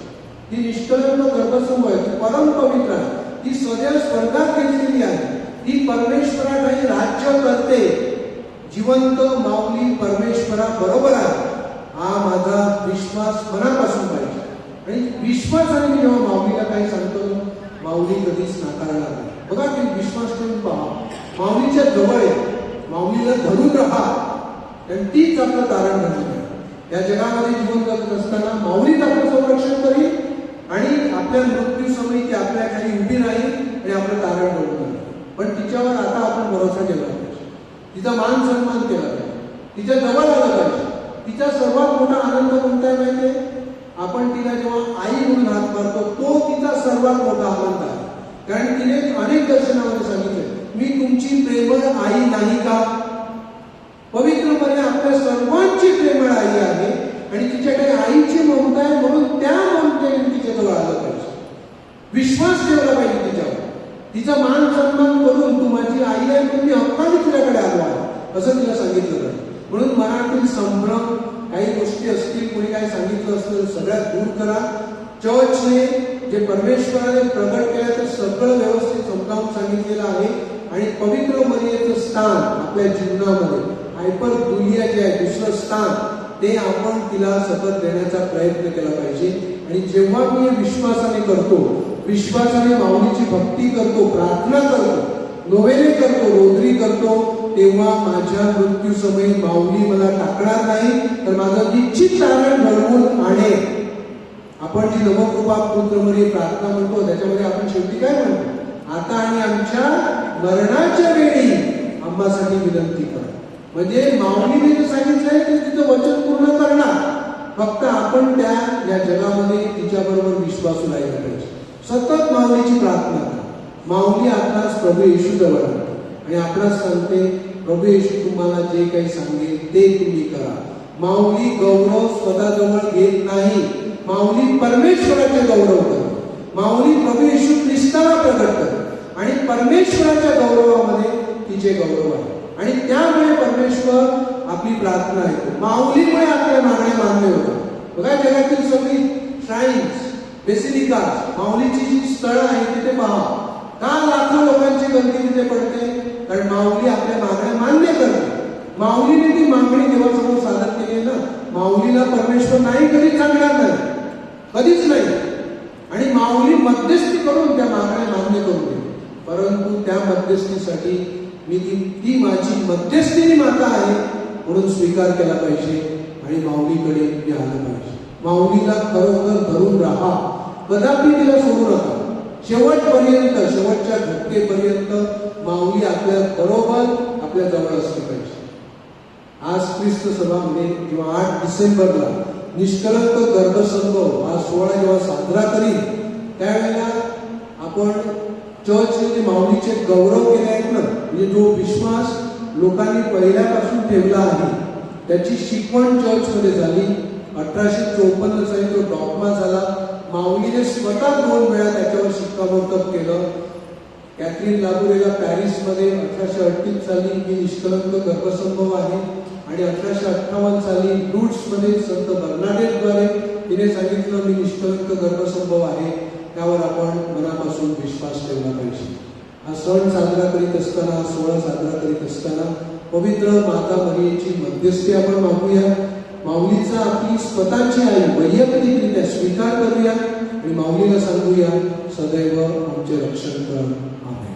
ती निष्कलंक गर्भसमूह आहे, ती परम पवित्र आहे, ती सदैव स्वर्गात घेतलेली आहे, ती परमेश्वराकडे राज्य करते. जिवंत माऊली परमेश्वरा बरोबर आहे हा माझा विश्वास मनापासून पाहिजे. आणि विश्वासाने मी जेव्हा माऊलीला काही सांगतो माऊली कधीच नाकारणार नाही. बघा की विश्वास ठेवून पहा, माऊलीच्या जवळ आहे, माऊलीला धरून राहा आणि तीच आपलं तारण घडणार. या जगामध्ये जीवन जगत असताना माऊलीच आपलं संरक्षण करील आणि आपल्या मृत्यू समयी ती आपल्या खाली उभी राहील आणि आपलं तारण घडवून. पण तिच्यावर आता आपण भरोसा ठेवला पाहिजे, तिचा मान सन्मान केला पाहिजे, तिच्या जवळ आलं पाहिजे. तिचा सर्वात मोठा आनंद कोणता आहे माहितीये? आपण तिला जेव्हा आई म्हणून हात मारतो तो तिचा सर्वात मोठा आनंद आहे. कारण तिने अनेक दर्शनामध्ये सांगितले मी तुमची प्रेमळ आई नाही का? पवित्र मरिया आपल्या सर्वांची प्रेमळ आई आहे आणि तिच्याकडे आईची ममता आहे. म्हणून त्या ममतेने तिच्याजवळ आलं पाहिजे, विश्वास ठेवला पाहिजे तिच्यावर, तिचा मान सन्मान करून तू माझी आई आहे म्हणून मी हक्काने तुझ्याकडे आलो आहे असं तिला सांगितलं पाहिजे. म्हणून मनातील संभ्रम काही गोष्टी असतील, कोणी काही सांगितलं असतं सगळ्यात दूर करा. चर्चने जे परमेश्वराने प्रगट केलं ते सगळं व्यवस्थित समजावून सांगितलेलं आहे. आणि पवित्र मरियेचं स्थान आपल्या जीवनामध्ये हायपर दुनिया जे आहे दुसरं स्थान ते आपण तिला सतत देण्याचा प्रयत्न केला पाहिजे. आणि जेव्हा मी विश्वासाने करतो, विश्वासाने माऊलीची भक्ती करतो, प्रार्थना करतो, नोवेने करतो, रोजरी करतो, तेव्हा माझ्या मृत्यू समयी माऊली मला टाकणार नाही तर माझं निश्चित तारण घडवून आणेल. आपण जी नवकृपा पुत्र मरिये प्रार्थना म्हणतो त्याच्यामध्ये आपण शेवटी काय म्हणतो? आता आणि आमच्या मरणाच्या वेळी आम्हासाठी विनंती करा. म्हणजे माऊलीने जे सांगितलंय ते तिचं वचन पूर्ण करणार. फक्त आपण त्या या जगामध्ये तिच्याबरोबर विश्वासू राहिला पाहिजे. सतत माऊलीची प्रार्थना करा. माऊली आपणास प्रभू येशू जवळ आणि आपणास सांगते, प्रभू येशू तुम्हाला जे काही सांगेल ते तुम्ही करा. माऊली गौरव स्वतःजवळ घेत नाही. माऊली परमेश्वराचे गौरव करते. माऊली प्रभू येशू ख्रिस्ताला प्रकट करते आणि परमेश्वराच्या गौरवामध्ये तिचे गौरव आहे आणि त्यामुळे परमेश्वर आपली प्रार्थना ऐकतो. माऊलीमुळे आपल्या मागण्या मान्य होतात. बघा जगातील सगळी श्राईन्स, बेसिलिका, माऊलीची जी स्थळं आहेत तिथे पहा. का लाखो लोकांची गर्दी तिथे पडते? कारण माऊली आपल्या मागण्या मान्य करते. माऊलीने ती मागणी देवासमोर सादर केली ना. माऊलीला परमेश्वर नाही कधी सांगणार नाही, कधीच नाही. आणि माऊली मध्यस्थी करून त्या मागण्या मान्य करून देते. परंतु त्या मध्यस्थीसाठी मी ती माझी मध्यस्थीनी माता आहे म्हणून स्वीकार केला पाहिजे आणि माऊलीकडे मी आलं पाहिजे. माऊलीला खरोखर धरून राहा, कदापि तिला सोडू नका. शेवटपर्यंत, शेवटच्या घटकेपर्यंत माऊली आपल्या बरोबर आपल्या जवळ असली पाहिजे. आज ख्रिस्त सभामध्ये जेव्हा 8 डिसेंबरला निष्कलंक गर्भसंभव हा सोहळा जेव्हा साजरा करील त्यावेळेला आपण चर्चने जे माऊलीचे गौरव केले आहेत ना, म्हणजे जो विश्वास लोकांनी पहिल्यापासून ठेवला आहे त्याची शिकवण चर्चमध्ये झाली. 1854 साली तो डॉग्मा झाला. माऊलीने स्वतः 2 वेळा त्याच्यावर शिक्कामोर्तब केलं. कॅथरीन लागुरेला पॅरिसमध्ये 1838 साली मी निष्कलंक गर्भसंभव आहे आणि 1858 साली लुट्समध्ये संत बर्नाडेटद्वारे तिने सांगितलं मी निष्कलंक गर्भसंभव आहे. त्यावर आपण मनापासून विश्वास ठेवला पाहिजे. हा सण साजरा करीत असताना, हा सोहळा साजरा करीत असताना पवित्र माता मरियेची मध्यस्थी आपण मागूया. माऊलीचा आपली स्वतःची आई वैयक्तिकरित्या स्वीकार करूया आणि माऊलीला सांगूया, सदैव आमचे रक्षण कर. आमेन.